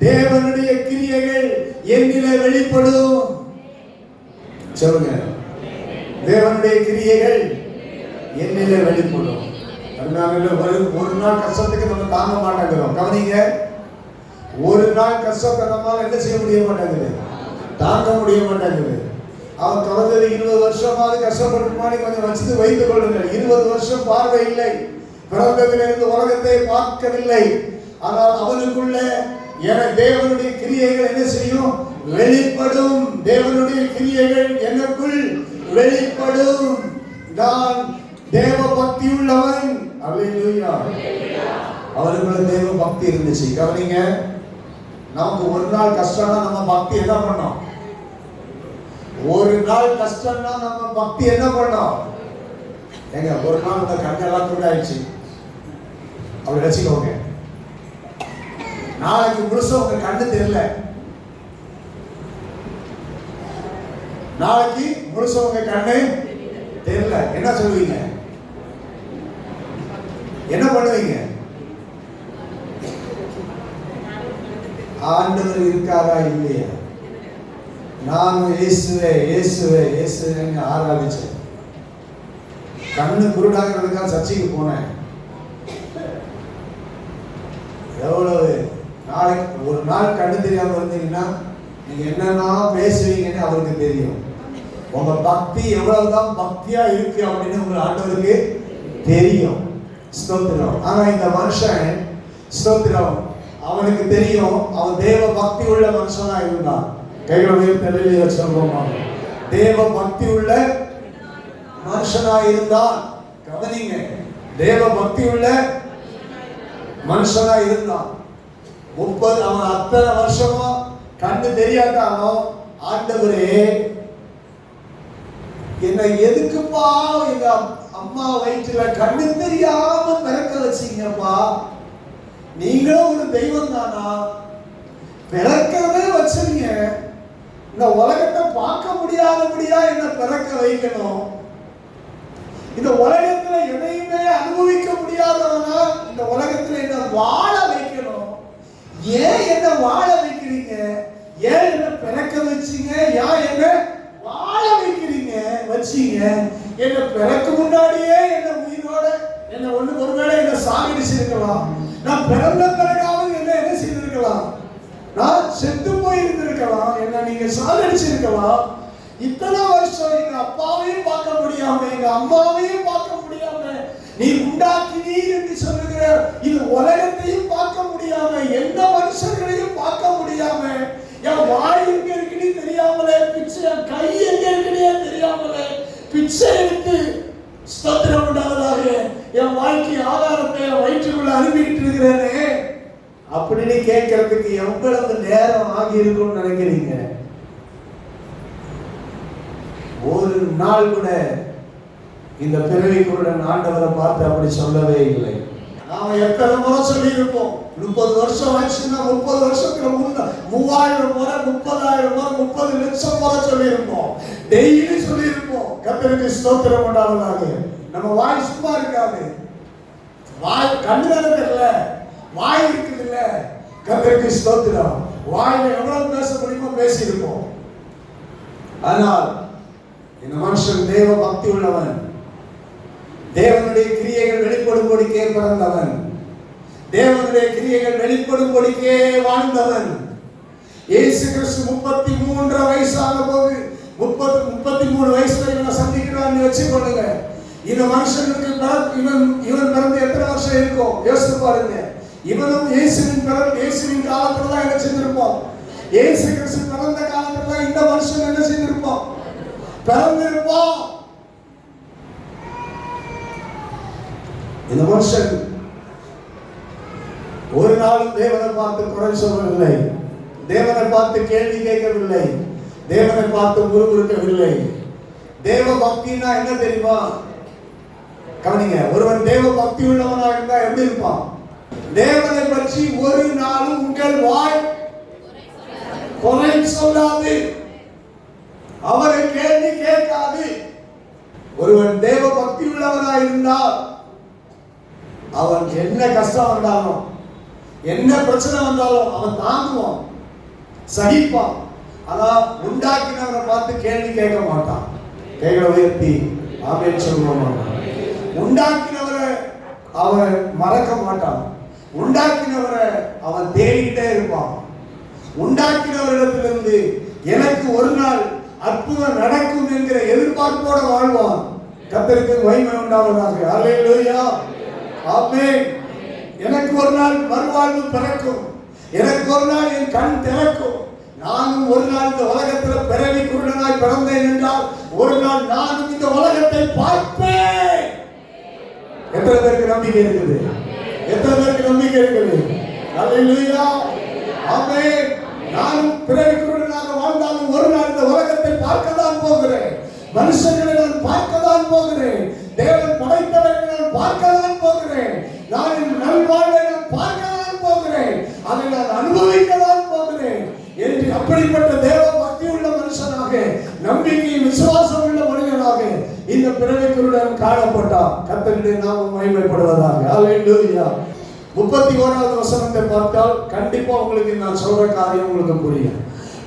தேவனுடைய கிரியைகள் என்னிலே வெளிப்படும். சொல்லுங்க, தேவனுடைய கிரியைகள் என்னிலே வெளிப்படும். ஒரு நாள் கஷ்டத்துக்கு நம்ம தாங்க மாட்டேங்கிறோம். கவனிங்க, ஒரு நாள் கஷ்டத்தை நம்மால என்ன செய்ய முடிய மாட்டேங்குது, தாங்க முடிய மாட்டேங்குது. அவன் தொடர்ந்தது 20 வருஷமாவது கஷ்டப்பட்டு கொஞ்சம் வச்சு வைத்துக் கொள்ளுங்கள். 20 வருஷம் பார்வை இல்லை, பிறந்ததிலிருந்து உலகத்தை பார்க்கவில்லை. ஆனால் அவனுக்குள்ள தேவனுடைய கிரியைகள் என்ன செய்யும், வெளிப்படும். தேவனுடைய கிரியைகள் எனக்குள் வெளிப்படும். நான் தேவ பக்தி உள்ளவன். அல்லேலூயா. அவனுக்குள்ள தேவ பக்தி இருந்துச்சு. கவனிங்க, நமக்கு ஒரு நாள் கஷ்டம்னா நம்ம பக்தி என்ன பண்ணோம், ஒரு நாள் கஷ்டம்னா நம்ம பக்தி என்ன பண்ணோம். ஏங்க, ஒரு நாள் இந்த கண்ணெல்லாம் குருடாயிடுச்சு அப்படி வச்சுக்கோங்க. நாளைக்கு முழுசா உங்க கண்ணு தெரியல, நாளைக்கு முழுசா உங்க கண்ணு தெரியல, என்ன சொல்லுவீங்க, என்ன பண்ணுவீங்க? ஆண்டவர் இருக்காரா இல்லையா? நானும் இயேசுவே இயேசுவே இயேசுவேன்னு ஆராதிச்சேன். கண்ணு குருடாகிறதுக்காக சர்ச்சைக்கு போனேன். எவ்வளவு நாளைக்கு ஒரு நாள் கண்ணு தெரியாம இருந்தீங்கன்னா நீங்க என்னன்னா பேசுவீங்கன்னு அவருக்கு தெரியும். உங்க பக்தி எவ்வளவுதான் பக்தியா இருக்கு அப்படின்னு உங்க ஆண்டவருக்கு தெரியும். ஸ்தோத்திரம். ஆனா இந்த மனுஷன், ஸ்தோத்திரம், அவனுக்கு தெரியும் அவன் தேவ பக்தி உள்ள மனுஷனா இருந்தான். கைகளை தலையில சொல்லுவோமா, தேவ பக்தி உள்ள மனுஷனா இருந்தான். கவனிங்க, தேவ பக்தி உள்ள மனுஷனா இருந்தான். 30 அவன் அத்தனை வருஷமா கண்ணு தெரியாட்டாலும், ஆண்டவரே என்ன எதுக்குப்பா எங்க அம்மா வயிற்றுல கண்ணு தெரியாம பிறக்க வச்சீங்கப்பா, நீங்களும் ஒரு தெய்வம் தானா, பிறக்கவே வச்சீங்க, இந்த உலகத்தை பார்க்க முடியாதபடியா என்ன பிறக்க வைக்கணும், இந்த உலகத்துல எதையுமே அனுபவிக்க முடியாதவனா இந்த உலகத்துல என்ன வாழ வைக்கணும், ஏன் என்ன வாழ வைக்கிறீங்க, ஏன் என்ன பிறக்க வச்சீங்க, ஏன் என்ன வாழ வைக்கிறீங்க வச்சீங்க, என்ன பிறக்க முன்னாடியே என்ன உயிரோட என்ன ஒருவேளை என்ன சாகடிச்சிருக்கலாம், நான் பிறந்த பிறகாவது என்ன செய்திருக்கலாம், நான் செத்து போயிருந்திருக்கலாம், என்ன நீங்க சாகடிச்சிருக்கலாம். இத்தனை வருஷம் எங்க அப்பாவையும் பார்க்க முடியாம எங்க அம்மாவையும் பார்க்க முடியாம நீ உண்டாக்கினீர் என்று சொல்லுகிற இது உலகத்தையும் பார்க்க முடியாம எந்த மனுஷர்களையும் பார்க்க முடியாம என் வாய் எங்க இருக்குன்னு தெரியாமலே பிச்சை, என் கை எங்க இருக்குன்னே தெரியாமலே பிச்சை எடுத்து ஸ்தோத்திரம் உண்டாவதாக என் வாய்க்கு ஆதாரத்தை வயிற்றுக்குள்ள அனுப்பிட்டு இருக்கிறேனே அப்படின்னு கேட்கறதுக்கு எவ்வளவு நேரம் ஆகி இருக்கும்னு நினைக்கிறீங்க? ஒரு நாள் கூட இந்த பிறவிக்குடன் ஆண்டவரை பார்த்து அப்படி சொல்லவே இல்லை. நாம எத்தனை முறை சொல்லி இருப்போம், 30 வருஷம் ஆச்சுன்னா 30 வருஷத்துக்கு முன்ன 3000 முறை 30,000 முறை 30 லட்சம் முறை சொல்லி இருப்போம், டெய்லி சொல்லி இருப்போம். கர்த்தருக்கு ஸ்தோத்திரம் உண்டாவதாக. நம்ம வாய் சும்மா இருக்காது, வாய் கண்ணு தெரியல, வாய் இருக்குது இல்ல, கர்த்தருக்கு ஸ்தோத்திரம். வாயில எவ்வளவு பேச முடியுமோ பேசி இருப்போம். ஆனால் இந்த மனுஷன் தேவ பக்தி உள்ளவன், தேவனுடைய கிரியைகள் வெளிப்படும்படிக்கே பிறந்தவன், தேவனுடைய கிரியைகள் வெளிப்படும்படிக்கே வாழ்ந்தவன். இயேசு கிறிஸ்து 33 வயசான போது 33 வயசுல இவனை சந்திக்கிறான்னு வச்சுக்கொள்ளுங்க. இந்த மனுஷனுக்கு இவன் பிறந்து எத்தனை வருஷம் இருக்கும் யோசித்து பாருங்க. இவனும் இயேசுவின் காலத்துல தான் என்ன செஞ்சிருப்போம், இயேசு கிறிஸ்து பிறந்த காலத்துல தான் இந்த மனுஷன் என்ன செஞ்சிருப்போம், பிறந்திருப்போம். இந்த மனுஷன் ஒரு நாளும் தேவனை பார்த்து குறை சொல்லவில்லை, தேவனை பார்த்து கேள்வி கேட்கவில்லை, தேவனை பார்த்து முறுமுறுக்கவில்லை. தேவ பக்தினா என்ன தெரியுமா? கவனிங்க, ஒருவன் தேவ பக்தி உள்ளவனா இருந்தா எப்படி இருப்பான்? தேவனை பற்றி ஒரு நாளும் உங்கள் வாய் குறை சொல்லாது, அவரை கேள்வி கேட்காது. ஒருவன் தேவ பக்தி உள்ளவனாய் இருந்தால் அவன் என்ன கஷ்டம் வந்தாலும் என்ன பிரச்சனை வந்தாலும் அவன் தாங்குவான், சகிப்பான். ஆனா உண்டாக்கினவரை பார்த்து கேள்வி கேட்க மாட்டான். கைகளை உயர்த்தி ஆமென் சொல்லுவோம். உண்டாக்கினவரை அவன் மறக்க மாட்டான். உண்டாக்கினவரை அவன் தேடிக்கிட்டே இருப்பான். உண்டாக்கினவரிடத்திலிருந்து எனக்கு ஒரு நாள் அற்புதம் நடக்கும் என்கிற எதிர்பார்ப்போட வாழ்வான். கர்த்தருக்கு மகிமை உண்டாவதாக. அல்லேலூயா, ஆமென். எனக்கு ஒரு நாள் மறுவாழ்வு பிறக்கும், எனக்கு ஒரு நாள் என் கண் திறக்கும். நானும் ஒரு நாள் இந்த உலகத்தில் பிறவி குருடனாய் பிறந்தேன் என்றால் ஒரு நாள் நானும் இந்த உலகத்தை பார்ப்பேன். எத்தனை பேருக்கு நம்பிக்கை இருக்குது? எத்தனை பேருக்கு நம்பிக்கை இருக்குது? அல்லேலூயா, ஆமென். நானும் பிறவி குருடனாக வாழ்ந்தாலும் ஒரு நாள் இந்த உலகத்தை பார்க்க தான் போகிறேன். மனுஷர்களை நான் பார்க்க தான் போகிறேன். தேவன் படைத்தவர்களை நான் பார்க்க தான் போகிறேன். நான் என் நல்வாழ்வை நான் பார்க்க தான் போகிறேன். அதை நான் அனுபவிக்க தான் போகிறேன் என்று அப்படிப்பட்ட தேவ பக்தி உள்ள மனுஷனாக, நம்பிக்கை விசுவாசம் உள்ள மனிதனாக இந்த பிறவிக்குருடன் காணப்பட்டான். கர்த்தருடைய நாமம் மகிமைப்படுவதாக. அல்லேலூயா. 31வது வசனத்தை பார்த்தால் கண்டிப்பா உங்களுக்கு நான் சொல்ற காரியம் உங்களுக்கு புரியும்.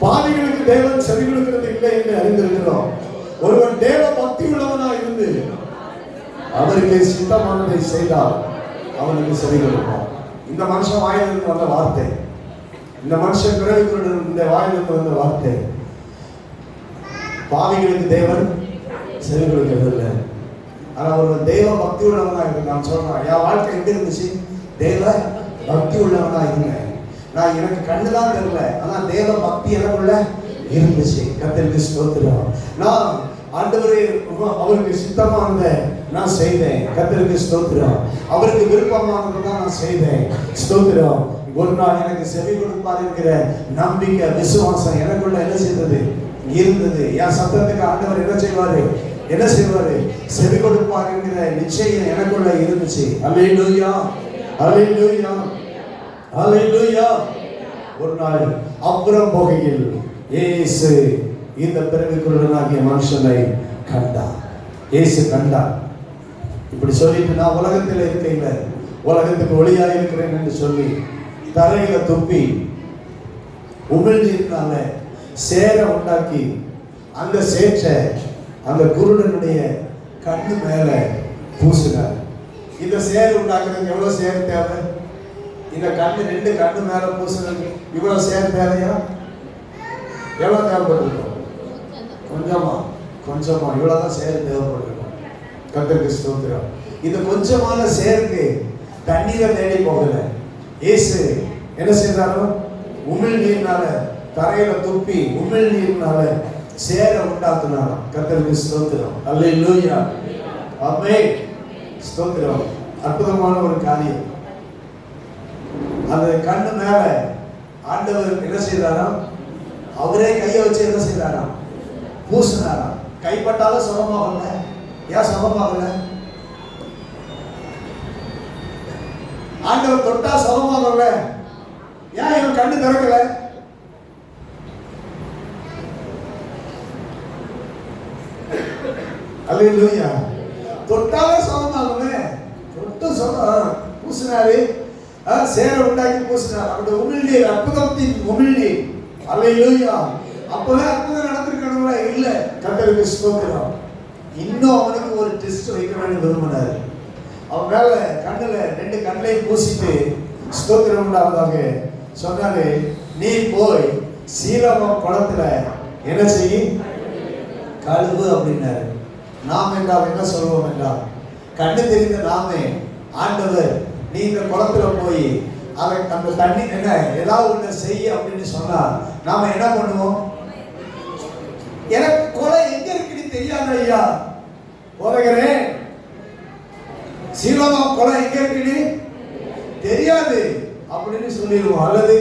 பாவிகளுக்கு தேவன் செவி கொடுக்கிறது இல்லை என்று அறிந்திருக்கிறோம். ஒருவன் தேவ பக்தி உள்ளவனா இருந்து அவருக்கு சித்தமானதை செய்தால் அவனுக்கு செவி கொடுப்பான். இந்த மனுஷன் வாயிலிருந்து வந்த வார்த்தை, இந்த மனுஷன் பிறவிக்குருடன் இந்த வாயிலிருந்து வந்த வார்த்தை. பாவிகளுக்கு தேவன் செவி கொடுக்கிறது இல்லை. ஆனா ஒரு தேவ பக்தி உள்ளவனா இருக்கு. நான் சொல்றேன், என் வாழ்க்கை எப்படி இருந்துச்சு? தேவ பக்தி உள்ளவனா இருந்தேன். நான் எனக்கு கண்ணுதான் தெரியல, ஆனா தேவ பக்தி எனக்குள்ள இருந்துச்சு. கர்த்தருக்கு ஸ்தோத்திரம். நான் ஆண்டவரே அவருக்கு சித்தமானதை நான் செய்தேன். கர்த்தருக்கு ஸ்தோத்திரம். அவருக்கு விருப்பமானதை நான் செய்தேன். ஸ்தோத்திரம். ஒரு நாள் எனக்கு செவி கொடுப்பார் என்கிற நம்பிக்கை விசுவாசம் எனக்குள்ள என்ன செய்தது? இருந்தது. என் சத்தத்துக்கு ஆண்டவர் என்ன செய்வாரு? என்ன செய்வாரு? செவி கொடுப்பார் என்கிற நிச்சயம் எனக்குள்ள இருந்துச்சு. அல்லேலூயா, அல்லேலூயா, அல்லேலூயா. ஒரு நாள் அப்புறம் போகையில் இயேசு இந்த பிறவிக்குருடனாகிய மனுஷனை கண்டார். இயேசு கண்டார். இப்படி சொல்லிட்டு நான் உலகத்தில் இருக்கையில உலகத்துக்கு ஒளியா இருக்கிறேன் என்று சொல்லி தரையில துப்பி உமிழ்நீர்னால சேர உண்டாக்கி அந்த சேற்றை அந்த குருடனுடைய கண்ணு மேல பூசினார். இந்த சேர் உண்டாக்குறதுக்கு எவ்வளவு சேர் தேவை? இந்த கண்ணு, 2 கண்ணு மேல பூசுறதுக்கு இவ்வளவு சேர் தேவையா? எவ்வளவு தேவைப்பட்டிருக்கும்? கொஞ்சமா கொஞ்சமா இவ்வளவுதான் சேர் தேவைப்பட்டிருக்கும். கர்த்தருக்கு ஸ்தோத்திரம். இந்த கொஞ்சமான சேருக்கு தண்ணீரை தேடி போகல. இயேசு என்ன செய்தாரோ உமிழ் நீர்னால தரையில துப்பி உமிழ் நீர்னால சேர உண்டாக்குனார். கர்த்தருக்கு ஸ்தோத்திரம். அல்லேலூயா, ஆமென். ஸ்தோத்திரம். அற்புதமான ஒரு காரியம். அந்த கண்ணு மேல ஆண்டவர் என்ன செய்தாராம்? அவரே கையை வச்சு என்ன செய்தாராம்? பூசினாராம். கைப்பட்டாலும் சுகமாகல. ஏன் சுகமாகல? ஆண்டவர் தொட்டா சுகமாகல. ஏன் இவன் கண்ணு திறக்கல? அல்லேலூயா. தொட்டாலே சுகமாகல. தொட்டு பூசினாரு, சேர உண்டாக்கி பூசினார். அவருடைய உமிழ்நீர், அற்புதத்தின் உமிழ்நீர். அல்லேலூயா. அப்பவே அற்புதம் நடந்திருக்கணும்ல? இல்ல. கர்த்தருக்கு ஸ்தோத்திரம். இன்னும் அவனுக்கு ஒரு டெஸ்ட் வைக்க வேண்டும் விரும்பினார். அவன் மேல கண்ணுல 2 கண்ணையும் பூசிட்டு ஸ்தோத்திரம் உண்டாவதாக சொன்னாரு, நீ போய் சீலோவாம் குளத்துல என்ன செய்ய? கழுவு அப்படின்னாரு. நாம் என்றால் என்ன சொல்வோம் என்றால், கண்ணு தெரிந்த நாமே ஆண்டவர் நீ இந்த குளத்துல போய் அந்த தண்ணி என்ன ஏதாவது ஒண்ணு செய்ய அப்படின்னு சொன்னா நாம என்ன பண்ணுவோம்? எனக்கு குளம் எங்க இருக்குன்னு தெரியாது ஐயா, போகிறேன். சீலோவாம் குளம் எங்க இருக்குன்னு தெரியாது அப்படின்னு சொல்லிடுவோம். அல்லது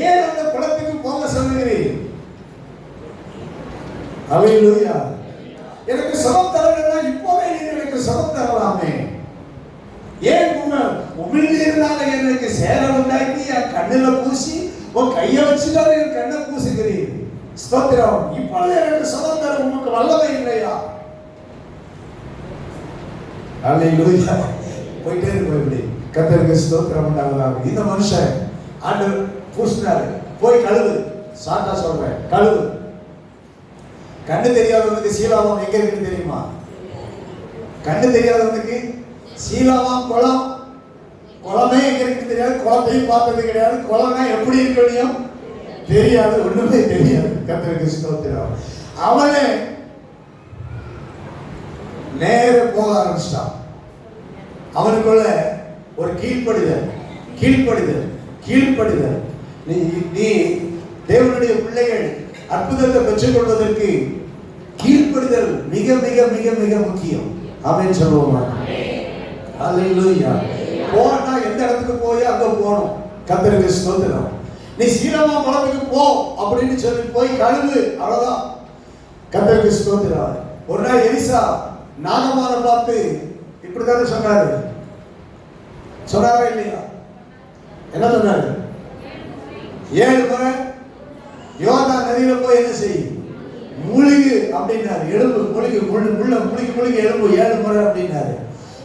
ஏன் அந்த குளத்துக்கு போக சொல்லுகிறேன்? அல்லேலூயா. எனக்கு சுகம் தரணும்னா இப்போவே எனக்கு சுகம் தரலாமே. ஏன் உமிழ்நீர்னால எனக்கு சேர உண்டாக்கி என் கண்ணுல பூசி உன் கையை வச்சுதான் என் கண்ணை பூசுகிறேன். ஸ்தோத்திரம். இப்பொழுது எனக்கு சுகம் தர உமக்கு வல்லமை இல்லையா? அல்லேலூயா. போயிட்டே இருக்கும். இப்படி கர்த்தருக்கு ஸ்தோத்திரம் உண்டாவதாக. இந்த மனுஷன் ஆண்டவர் பூசினாரு, போய் கழுவு. சாட்டா சொல்றேன், கழுவு. கண்ணு தெரியாதவனுக்கு சீலாவாம் எங்க இருக்குன்னு தெரியுமா? கண்ணு தெரியாதவனுக்கு சீலாவாம் குளம், குளமே எங்க இருக்கு தெரியாது. குளத்தையும் பார்த்தது கிடையாது. குளம்னா எப்படி இருக்கணும் தெரியாது, ஒண்ணுமே தெரியாது. கர்த்தருக்கு ஸ்தோத்திரம். அவனே நேர போக ஆரம்பிச்சிட்டான். அவனுக்குள்ள ஒரு கீழ்ப்படிதல், கீழ்ப்படிதல், கீழ்ப்படிதல். நீ தேவனுடைய பிள்ளைகள் அற்புதத்தை பெற்றுக் கொள்வதற்கு கீழ்ப்படிதல் மிக மிக மிக மிக முக்கியம். ஆமென் சொல்லுவோமா? அல்லேலூயா. போனா எந்த இடத்துக்கு போய் அங்க போகணும். கர்த்தருக்கு ஸ்தோத்திரம். நீ சீலோவாம் குளத்துக்கு போ அப்படின்னு சொல்லி போய் கழுவு, அவ்வளவுதான். கர்த்தருக்கு ஸ்தோத்திரம். ஒரு நாள் எலிசா நாகமான பார்த்து இப்படிதானே சொன்னாரு, சொன்னாரா இல்லையா? என்ன சொன்னாரு? 7 முறை யோர்தான் நதியில போய் என்ன செய்யும், முழுகு அப்படின்னாரு. எழும்பு, முழுகு, முழுகி எழும்பு 7 முறை அப்படின்னாரு.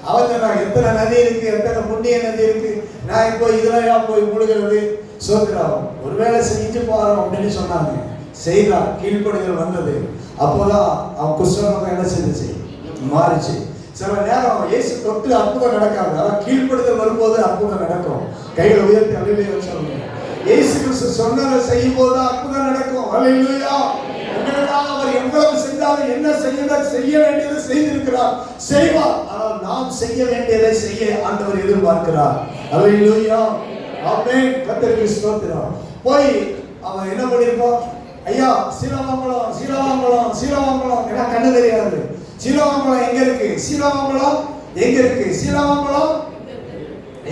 அவன் சொன்னாங்க, எத்தனை நதி இருக்கு, எத்தனை புண்ணிய நதி இருக்கு, நான் இப்போ இதுலயா போய் முழுகிறது? சோத்திரம். ஒருவேளை செஞ்சு போறோம் அப்படின்னு சொன்னாங்க. செய்தான், கீழ்ப்படுதல் வந்தது. அப்போதான் அவன் குஷ்டரோகம் என்ன செஞ்சுச்சு, மாறிச்சு. சில நேரம் இயேசு தொட்டு அற்புதம் நடக்காது, அதான் கீழ்ப்படுதல் வரும்போது அற்புதம் நடக்கும். கைகளை உயர்த்தி அல்லேலூயா சொல்லுங்க. இயேசு கிறிஸ்து சொன்னதை செய்யும் போது அற்புதம் நடக்கும். அல்லேலூயா. உங்களுக்காக அவர் எவ்வளவு செஞ்சாலும் என்ன செய்ய வேண்டியதை செய்திருக்கிறார், செய்வார். ஆனால் நாம் செய்ய வேண்டியதை செய்ய ஆண்டவர் எதிர்பார்க்கிறார். அல்லேலூயா. ஆமென். கர்த்தருக்கு ஸ்தோத்திரம். போய் அவன் என்ன பண்ணிருப்பான்? ஐயா சீலோவாம், சீலோவாம், சீலோவாம். ஏன்னா கண்ணு தெரியாது. சீலோவாம் எங்க இருக்கு, சீலோவாம் எங்க இருக்கு, சீலோவாம்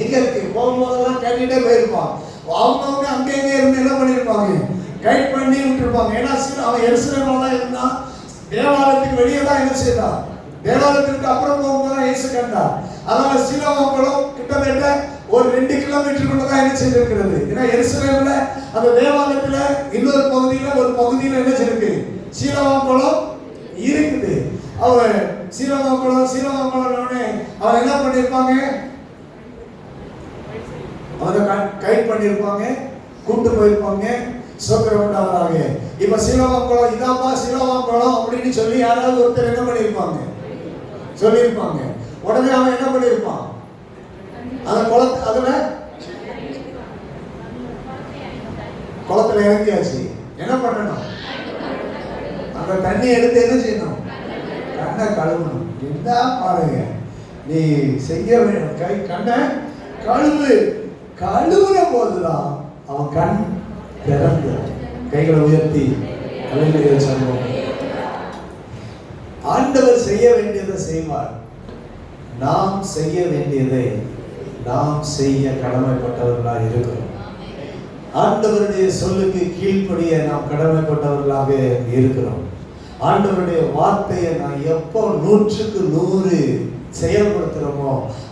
எங்க இருக்கு? போகும்போதெல்லாம் கேட்டுட்டே போயிருப்பான். அவங்க அங்கே எங்க இருந்து என்ன பண்ணிருப்பாங்க, கைட் பண்ணி விட்டுருப்பாங்க. ஏன்னா அவன் எருசலேம்ல தான் இருந்தான். தேவாலயத்துக்கு வெளியே தான் என்ன செய்தான், தேவாலயத்துக்கு அப்புறம் போகும்போது இயேசு கண்டார். அதனால சீலோவாம் கிட்டத்தட்ட ஒரு 2 கிலோமீட்டருக்குள்ள தான் என்ன செய்திருக்கிறது. ஏன்னா எருசலேம்ல அந்த தேவாலயத்துல இன்னொரு பகுதியில ஒரு பகுதியில என்ன செய்யிருக்கு, சீலோவாம் இருக்குது. அவன் சீலோவாம் அவன் என்ன பண்ணிருப்பாங்க, அவனை கைட் பண்ணிருப்பாங்க, கூட்டு போயிருப்பாங்க. சோத்திரம் உண்டாவதாக. இப்ப சீலோவாம் இதாப்பா சீலோவாம் அப்படின்னு சொல்லி யாராவது ஒருத்தர் என்ன பண்ணிருப்பாங்க, சொல்லியிருப்பாங்க. உடனே அவன் என்ன பண்ணிருப்பான், அந்த குளத்துல இறங்கியாச்சு. என்ன பண்ணணும், அந்த தண்ணி எடுத்து என்ன செய்யணும், கண்ணை கழுவணும். என்ன பாருங்க, நீ செய்ய வேணும். கண்ணை கழுவு. கழுவுற போதுதான் அவன் கண் திறந்து. கைகளை உயர்த்தி அல்லேலூயா சொல்லுவோம். ஆண்டவர் செய்ய வேண்டியதை செய்வார். நாம் செய்ய வேண்டியதை நாம் செய்ய கடமைப்பட்டவர்களாக இருக்கிறோம். ஆண்டவருடைய சொல்லுக்கு கீழ்ப்படிய நாம் கடமைப்பட்டவர்களாக இருக்கிறோம். ஆண்டவருடைய வார்த்தையை நான் எப்போ 100க்கு 100 செயல்படுத்துறோமோ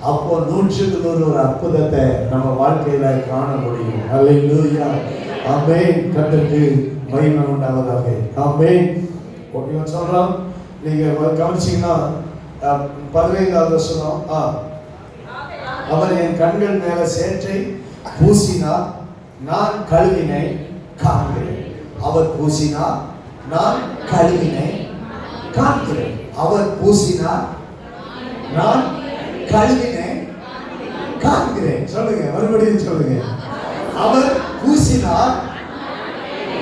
அப்போ 100க்கு 100 ஒரு அற்புதத்தை நம்ம வாழ்க்கையில காண முடியும். அல்லேலூயா. ஆமென். கர்த்தருக்கு மகிமை உண்டாவதாக. ஆமென். இவன் சொல்றான், நீங்க கவனிச்சீங்கன்னா 15வது வசனம், அவர் என் கண்கள் மேல சேற்றை பூசினார், நான் கழுவினை காண்கிறேன். அவர் பூசினார், நான் கழுவினை காண்கிறேன். அவர் பூசினார், நான் கழுவினை காண்கிறேன். சொல்லுங்க, மறுபடியும் சொல்லுங்க. அவர் பூசினார்,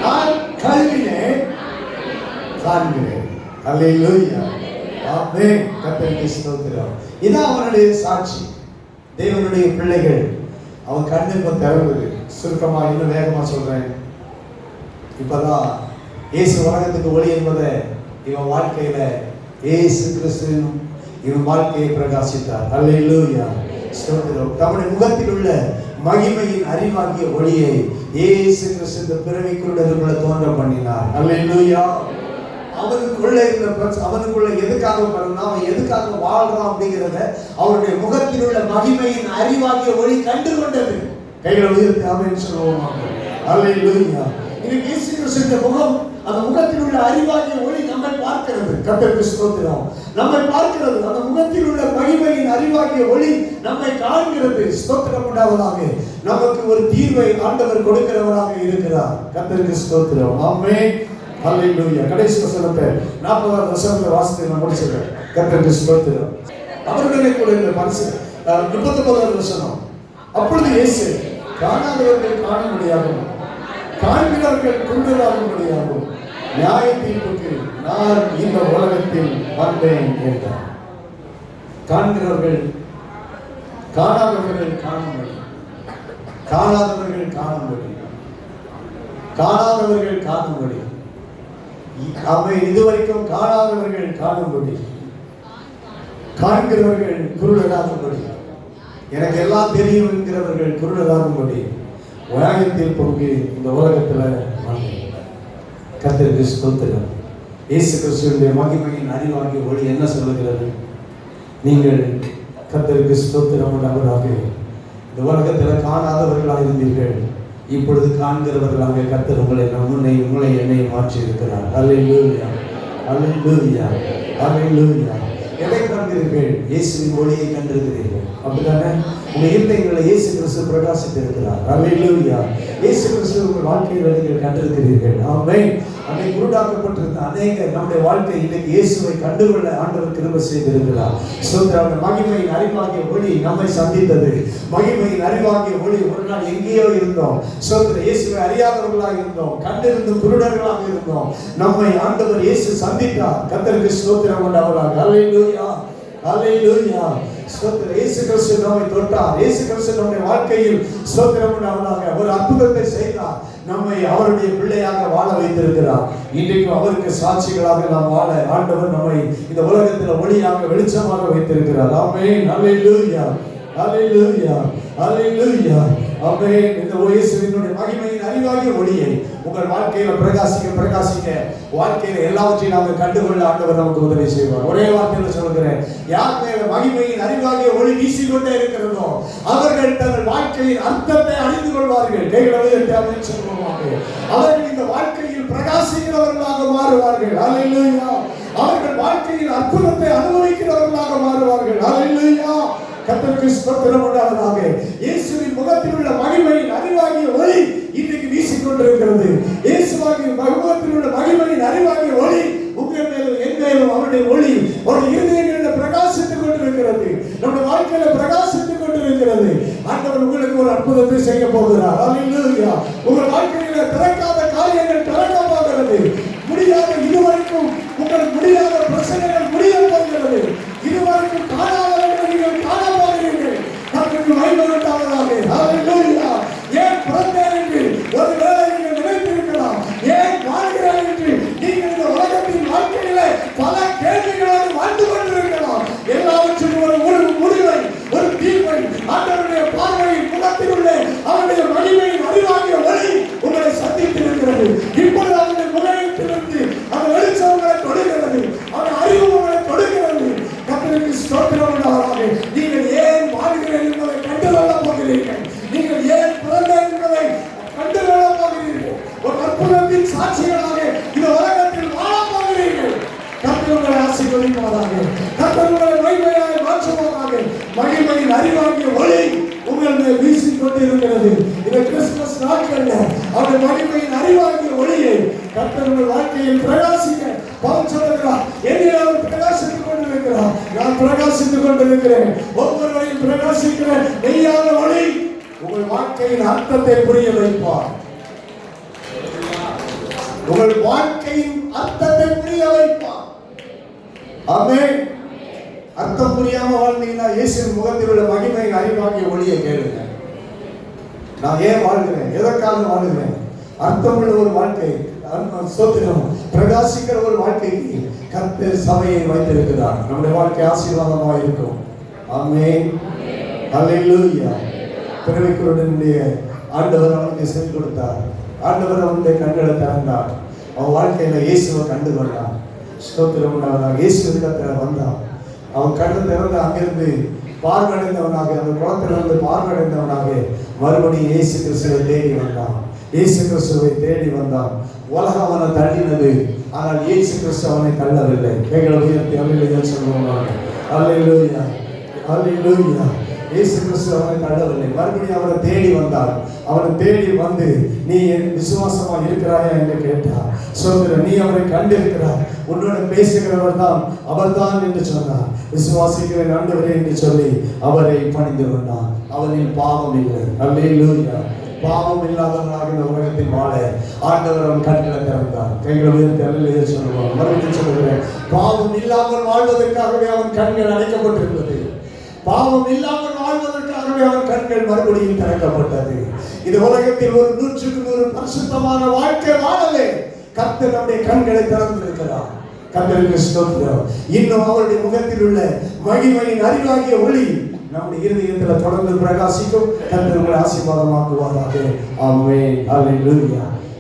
நான் கழுவினை காண்கிறேன். அல்லேலூயா. ஆமென். கர்த்தருக்கு ஸ்தோத்திரம். இதான் அவனுடைய சாட்சி. தேவனுடைய பிள்ளைகள் அவன் கண்ணு இப்ப திறந்தது. சுருக்கமா இன்னும் வேகமா சொல்றேன். இப்பதான் இயேசு உலகத்துக்கு ஒளி என்பதை இவன் வாழ்க்கையில இயேசு கிறிஸ்து இவன் வாழ்க்கையை பிரகாசித்தார். அல்லேலூயா. ஸ்தோத்திரம். தம்முடைய முகத்தில் உள்ள மகிமையின் அறிவாகிய ஒளியை இயேசு கிறிஸ்து இந்த பிறவிக்குள்ள தோன்ற பண்ணினார். அல்லேலூயா. அவனுக்குள்ள அவனுக்குள்ள எதுக்காக பிறந்தா, அவன் எதுக்காக வாழ்றான் அப்படிங்கிறத அவருடைய முகத்தில் உள்ள மகிமையின் அறிவாகிய ஒளி கண்டு கொண்டது. கைகளை உயர்த்தி ஆமென் சொல்லுவோம். அல்லேலூயா. இன்னைக்கு இயேசு கிறிஸ்துவின் முகம், அந்த முகத்தில் உள்ள அறிவாகிய ஒளி நம்மை பார்க்கிறது. கர்த்தருக்கு ஸ்தோத்திரம். நம்மை பார்க்கிறது. அந்த முகத்தில் உள்ள மகிமையின் அறிவாகிய ஒளி நம்மை காண்கிறது. ஸ்தோத்திரம் உண்டாவதாக. நமக்கு ஒரு தீர்வை ஆண்டவர் கொடுக்கிறவராக இருக்கிறார். கர்த்தருக்கு ஸ்தோத்திரம். ஆமென். ஹல்லேலூயா. கடைசி வசனத்தை 40வது வசனத்தை வாசித்து நான் முடிச்சிடுறேன். கர்த்தருக்கு ஸ்தோத்திரம். அவர்களுடைய கூட இந்த பரிசு 39வது வசனம். அப்பொழுது இயேசு காணாதவர்கள் காணும்படியாகவும் காண்கிறவர்கள் குருடராகும்படியாகவும் நியாய தீர்ப்புக்கு நான் இந்த உலகத்தில் வந்தேன் என்றார். காண்கிறவர்கள் காணாதவர்கள் காணும்படி, காணாதவர்கள் காணும்படி, காணாதவர்கள் காணும்படி, அவை இதுவரைக்கும் காணாதவர்கள் காணும்படி, காண்கிறவர்கள் குருடராகும்படி, எனக்கு எல்லாம் தெரியும் என்கிறவர்கள் குருடராகும்படி நியாயத்தில் பொங்கி இந்த உலகத்துல கர்த்தருக்கு ஸ்தோத்திரம். இயேசு கிறிஸ்துவினுடைய மகிமையின் அறிவாகிய ஒளி என்ன சொல்லுகிறது? நீங்கள் கர்த்தருக்கு ஸ்தோத்திரம் உள்ளவராக இந்த உலகத்தில் காணாதவர்களாக இருந்தீர்கள், இப்பொழுது காண்கிறவர்களாக கர்த்தர் உங்களை என்னை மாற்றி இருக்கிறார். அல்லேலூயா, அல்லேலூயா, அல்லேலூயா. எதை கண்டீர்கள்? இயேசுவின் ஒளியை கண்டிருக்கிறீர்கள். அப்படித்தானே? உங்கள் இருதயங்களை இயேசு கிறிஸ்து பிரகாசித்து இருக்கிறார். அல்லேலூயா. இயேசு கிறிஸ்து உங்கள் வாழ்க்கையில் நீங்கள் கண்டிருக்கிறீர்கள். ஆமென். அன்னை குருடாக்கப்பட்டிருந்த அநேக நம்முடைய வாழ்க்கை இன்னைக்கு இயேசுவை கண்டுகொள்ள ஆண்டவர் கிருபை செய்திருக்கிறார். ஸ்தோத்திரம். மகிமையின் அறிவாகிய ஒளி நம்மை சந்தித்தது. மகிமையின் அறிவாகிய ஒளி ஒரு நாள் எங்கேயோ இருந்தோம். ஸ்தோத்திரம். இயேசுவை அறியாதவர்களாக இருந்தோம், கண்டிருந்தும் குருடர்களாக இருந்தோம். நம்மை ஆண்டவர் இயேசு சந்தித்தார். கர்த்தருக்கு ஸ்தோத்திரம் உண்டாவதாக. அல்லேலூயா, அல்லேலூயா. ஸ்தோத்திரம். இயேசு கிறிஸ்து நம்மை தொட்டார். இயேசு கிறிஸ்து நம்முடைய வாழ்க்கையில் ஸ்தோத்திரம் உண்டாவதாக ஒரு அற்புதத்தை செய்தார். நம்மை அவருடைய பிள்ளையாக வாழ வைத்திருக்கிறார். இன்றைக்கு அவருக்கு சாட்சிகளாக நாம் வாழ ஆண்டவர் நம்மை இந்த உலகத்தில் ஒளியாக வெளிச்சமாக வைத்திருக்கிறார். ஆமென். அல்லேலூயா, அல்லேலூயா, அல்லேலூயா. ஆமென். இந்த இயேசுவினுடைய மகிமையின் அறிவாகிய ஒளியை உங்கள் வாழ்க்கையில பிரகாசிக்க வாழ்க்கையில எல்லாவற்றையும் நாங்கள் கண்டுகொள்ள ஆண்டவர் நமக்கு உதவி செய்வார். ஒரே வார்த்தையில சொல்கிறேன், யார் மேல மகிமையின் அறிவாகிய ஒளி வீசிக்கொண்டே இருக்கிறதோ அவர்கள் தங்கள் வாழ்க்கையின் அர்த்தத்தை அறிந்து கொள்வார்கள். கைகளை உயர்த்தி சொல்லுவாங்க. அவர்கள் இந்த வாழ்க்கையில் பிரகாசிக்கிறவர்களாக மாறுவார்கள். அல்லேலூயா. அவர்கள் வாழ்க்கையில் அற்புதத்தை அனுபவிக்கிறவர்களாக மாறுவார்கள். அல்லேலூயா. கர்த்தருக்கு ஸ்தோத்திரம் உண்டாவதாக. இயேசுவின் முகத்தில் உள்ள மகிமையின் அறிவாகிய ஒளி இன்றைக்கு வீசிக்கொண்டிருக்கிறது. இயேசுவின் முகத்தில் உள்ள மகிமையின் அறிவாகிய ஒளி உங்கள் மேலும் என் மேலும் அவருடைய ஒளி ஒரு இருதயங்களில் பிரகாசித்துக் கொண்டிருக்கிறது. நம்முடைய வாழ்க்கையில பிரகாசித்துக் கொண்டிருக்கிறது. ஆண்டவர் உங்களுக்கு ஒரு அற்புதத்தை செய்ய போகிறார். அல்லேலூயா. உங்கள் வாழ்க்கையில திறக்காத காரியங்கள் திறக்க போகிறது. முடியாத இதுவரைக்கும் உங்களுக்கு முடியாத பிரச்சனைகள் முடிய போகிறது. இதுவரைக்கும் காணாதவர்கள் நீங்கள் காண போகிறீர்கள். நமக்கு மகிமை உண்டாவதாக. அல்லேலூயா. ஏன் பிறந்தேன் என்று ஒருவேளை நீங்கள் நினைத்திருக்கலாம். ஏன் வாழ்கிறேன் என்று நீங்கள் இந்த உலகத்தின் வாழ்க்கையிலே பல கேள்விகளோடு வாழ்ந்து கொண்டிருக்கலாம். எல்லாவற்றுக்கும் ஒரு முடிவை, ஒரு தீர்வை ஆண்டவருடைய பார்வையின் முகத்தில் உள்ள அவருடைய மகிமையின் அறிவாகிய ஒளி உங்களை சந்தித்திருக்கிறது. இப்பொழுது அவருடைய முகத்திலிருந்து அந்த வெளிச்சம் உங்களை தொடுகிறது. அவருடைய அறிவு உங்களை தொடுகிறது. கர்த்தருக்கு ஸ்தோத்திரம் உண்டாவதாக. நீங்கள் ஏன் வாழ்கிறீர்கள் என்பதை கண்டுகொள்ள போகிறீர்கள். நீங்கள் ஏன் பிறந்தேன் என்பதை கண்டுகொள்ள போகிறீர்கள். ஒரு அற்புதத்தின் சாட்சிகளாக இந்த உலகத்தில் வாழ போகிறீர்கள். கர்த்தர் உங்களை ஆசீர்வதிப்பாராக. கர்த்தர் உங்களை மகிமையாக மாற்றுவாராக. மகிமையின் அறிவாகிய ஒளி உங்கள் மேல் வீசிக்கொண்டு இருக்கிறது. இந்த கிறிஸ்துமஸ் நாட்கள்ல அவருடைய மகிமையின் அறிவாகிய ஒளியை கர்த்தர் உங்கள் வாழ்க்கையில் பிரகாசிக்க பவுல் சொல்கிறார். என்னில் அவர் பிரகாசித்துக் கொண்டிருக்கிறார். நான் பிரகாசித்துக் கொண்டிருக்கிறேன். ஒவ்வொருவரையும் பிரகாசிக்கிற மெய்யான ஒளி உங்கள் வாழ்க்கையின் அர்த்தத்தை புரிய வைப்பார். உங்கள் வாழ்க்கையின் அர்த்தத்தை புரிய வைப்பார். ஆமென். அர்த்தம் புரியாம வாழ்ந்தீங்கன்னா இயேசுவின் முகத்தில் உள்ள மகிமையின் அறிவாகிய ஒளியை கேளுங்க. நான் ஏன் வாழ்கிறேன், எதற்காக வாழ்கிறேன், அர்த்தமுள்ள ஒரு வாழ்க்கை, ஸ்தோத்திரம், பிரகாசிக்கிற ஒரு வாழ்க்கைக்கு கர்த்தர் சபையை வைத்திருக்கிறார். நம்முடைய வாழ்க்கை ஆசீர்வாதமாக இருக்கும். ஆமென். அல்லேலூயா. பிறவிக்குருடனுடைய ஆண்டவர் அவனுக்கு செவி கொடுத்தார். ஆண்டவர் அவனுடைய கண்களை திறந்தார். அவன் வாழ்க்கையில இயேசுவை கண்டு கொண்டான். ஸ்தோத்திரம் உண்டாவதாக. இயேசுவிடத்தில் வந்தான். அவன் கண்ணு திறந்து அங்கிருந்து பார்வையடைந்தவனாக, அந்த குளத்திலிருந்து பார்வையடைந்தவனாக மறுபடியும் இயேசு கிறிஸ்துவை தேடி வந்தான். இயேசு கிறிஸ்துவை தேடி வந்தான். உலகம் அவனை தள்ளினது, ஆனால் இயேசு கிறிஸ்து அவனை தள்ளவில்லை. கைகளை உயர்த்தி அல்லேலூயா சொல்லுவாங்க. அல்லேலூயா, அல்லேலூயா. இயேசு கிறிஸ்து அவனை தள்ளவில்லை. மறுபடியும் அவரை தேடி வந்தார். அவனை தேடி வந்து, நீ விசுவாசமா இருக்கிறாயா என்று கேட்டார். சொல்கிற, நீ அவரை கண்டிருக்கிறார், உன்னோட பேசுகிறவர் தான் அவர் தான் என்று சொன்னார். விசுவாசிக்கிறேன் ஆண்டவரே என்று சொல்லி அவரை பணிந்து கொண்டான். அவனில் பாவம் இல்லை. அல்லேலூயா. பாவம் இல்லாதவனாக இந்த உலகத்தில் வாழ ஆண்டவர் அவன் கண்களை திறந்தார். கைகளை உயர்த்தி அல்லேலூயா சொல்லுவார். மறுபடியும் சொல்லுகிறேன், பாவம் இல்லாமல் வாழ்வதற்காகவே அவன் கண்கள் அடைக்கப்பட்டிருந்தது. பாவம் இல்லாமல் வாழ்வதற்காகவே அவன் கண்கள் மறுபடியும் திறக்கப்பட்டது. இது உலகத்தில் ஒரு 100க்கு 100 பரிசுத்தமான வாழ்க்கை வாழவே கர்த்தர் நம்முடைய கண்களை திறந்திருக்கிறார். கர்த்தருக்கு ஸ்தோத்திரம். இன்னும் அவருடைய முகத்தில் உள்ள மகிமையின் அறிவாகிய ஒளி நம்முடைய இருதயத்தில் தொடர்ந்து பிரகாசிக்கும். கர்த்தர் உங்களை ஆசீர்வாதமாக்குவாராக. ஆமென். அல்லேலூயா.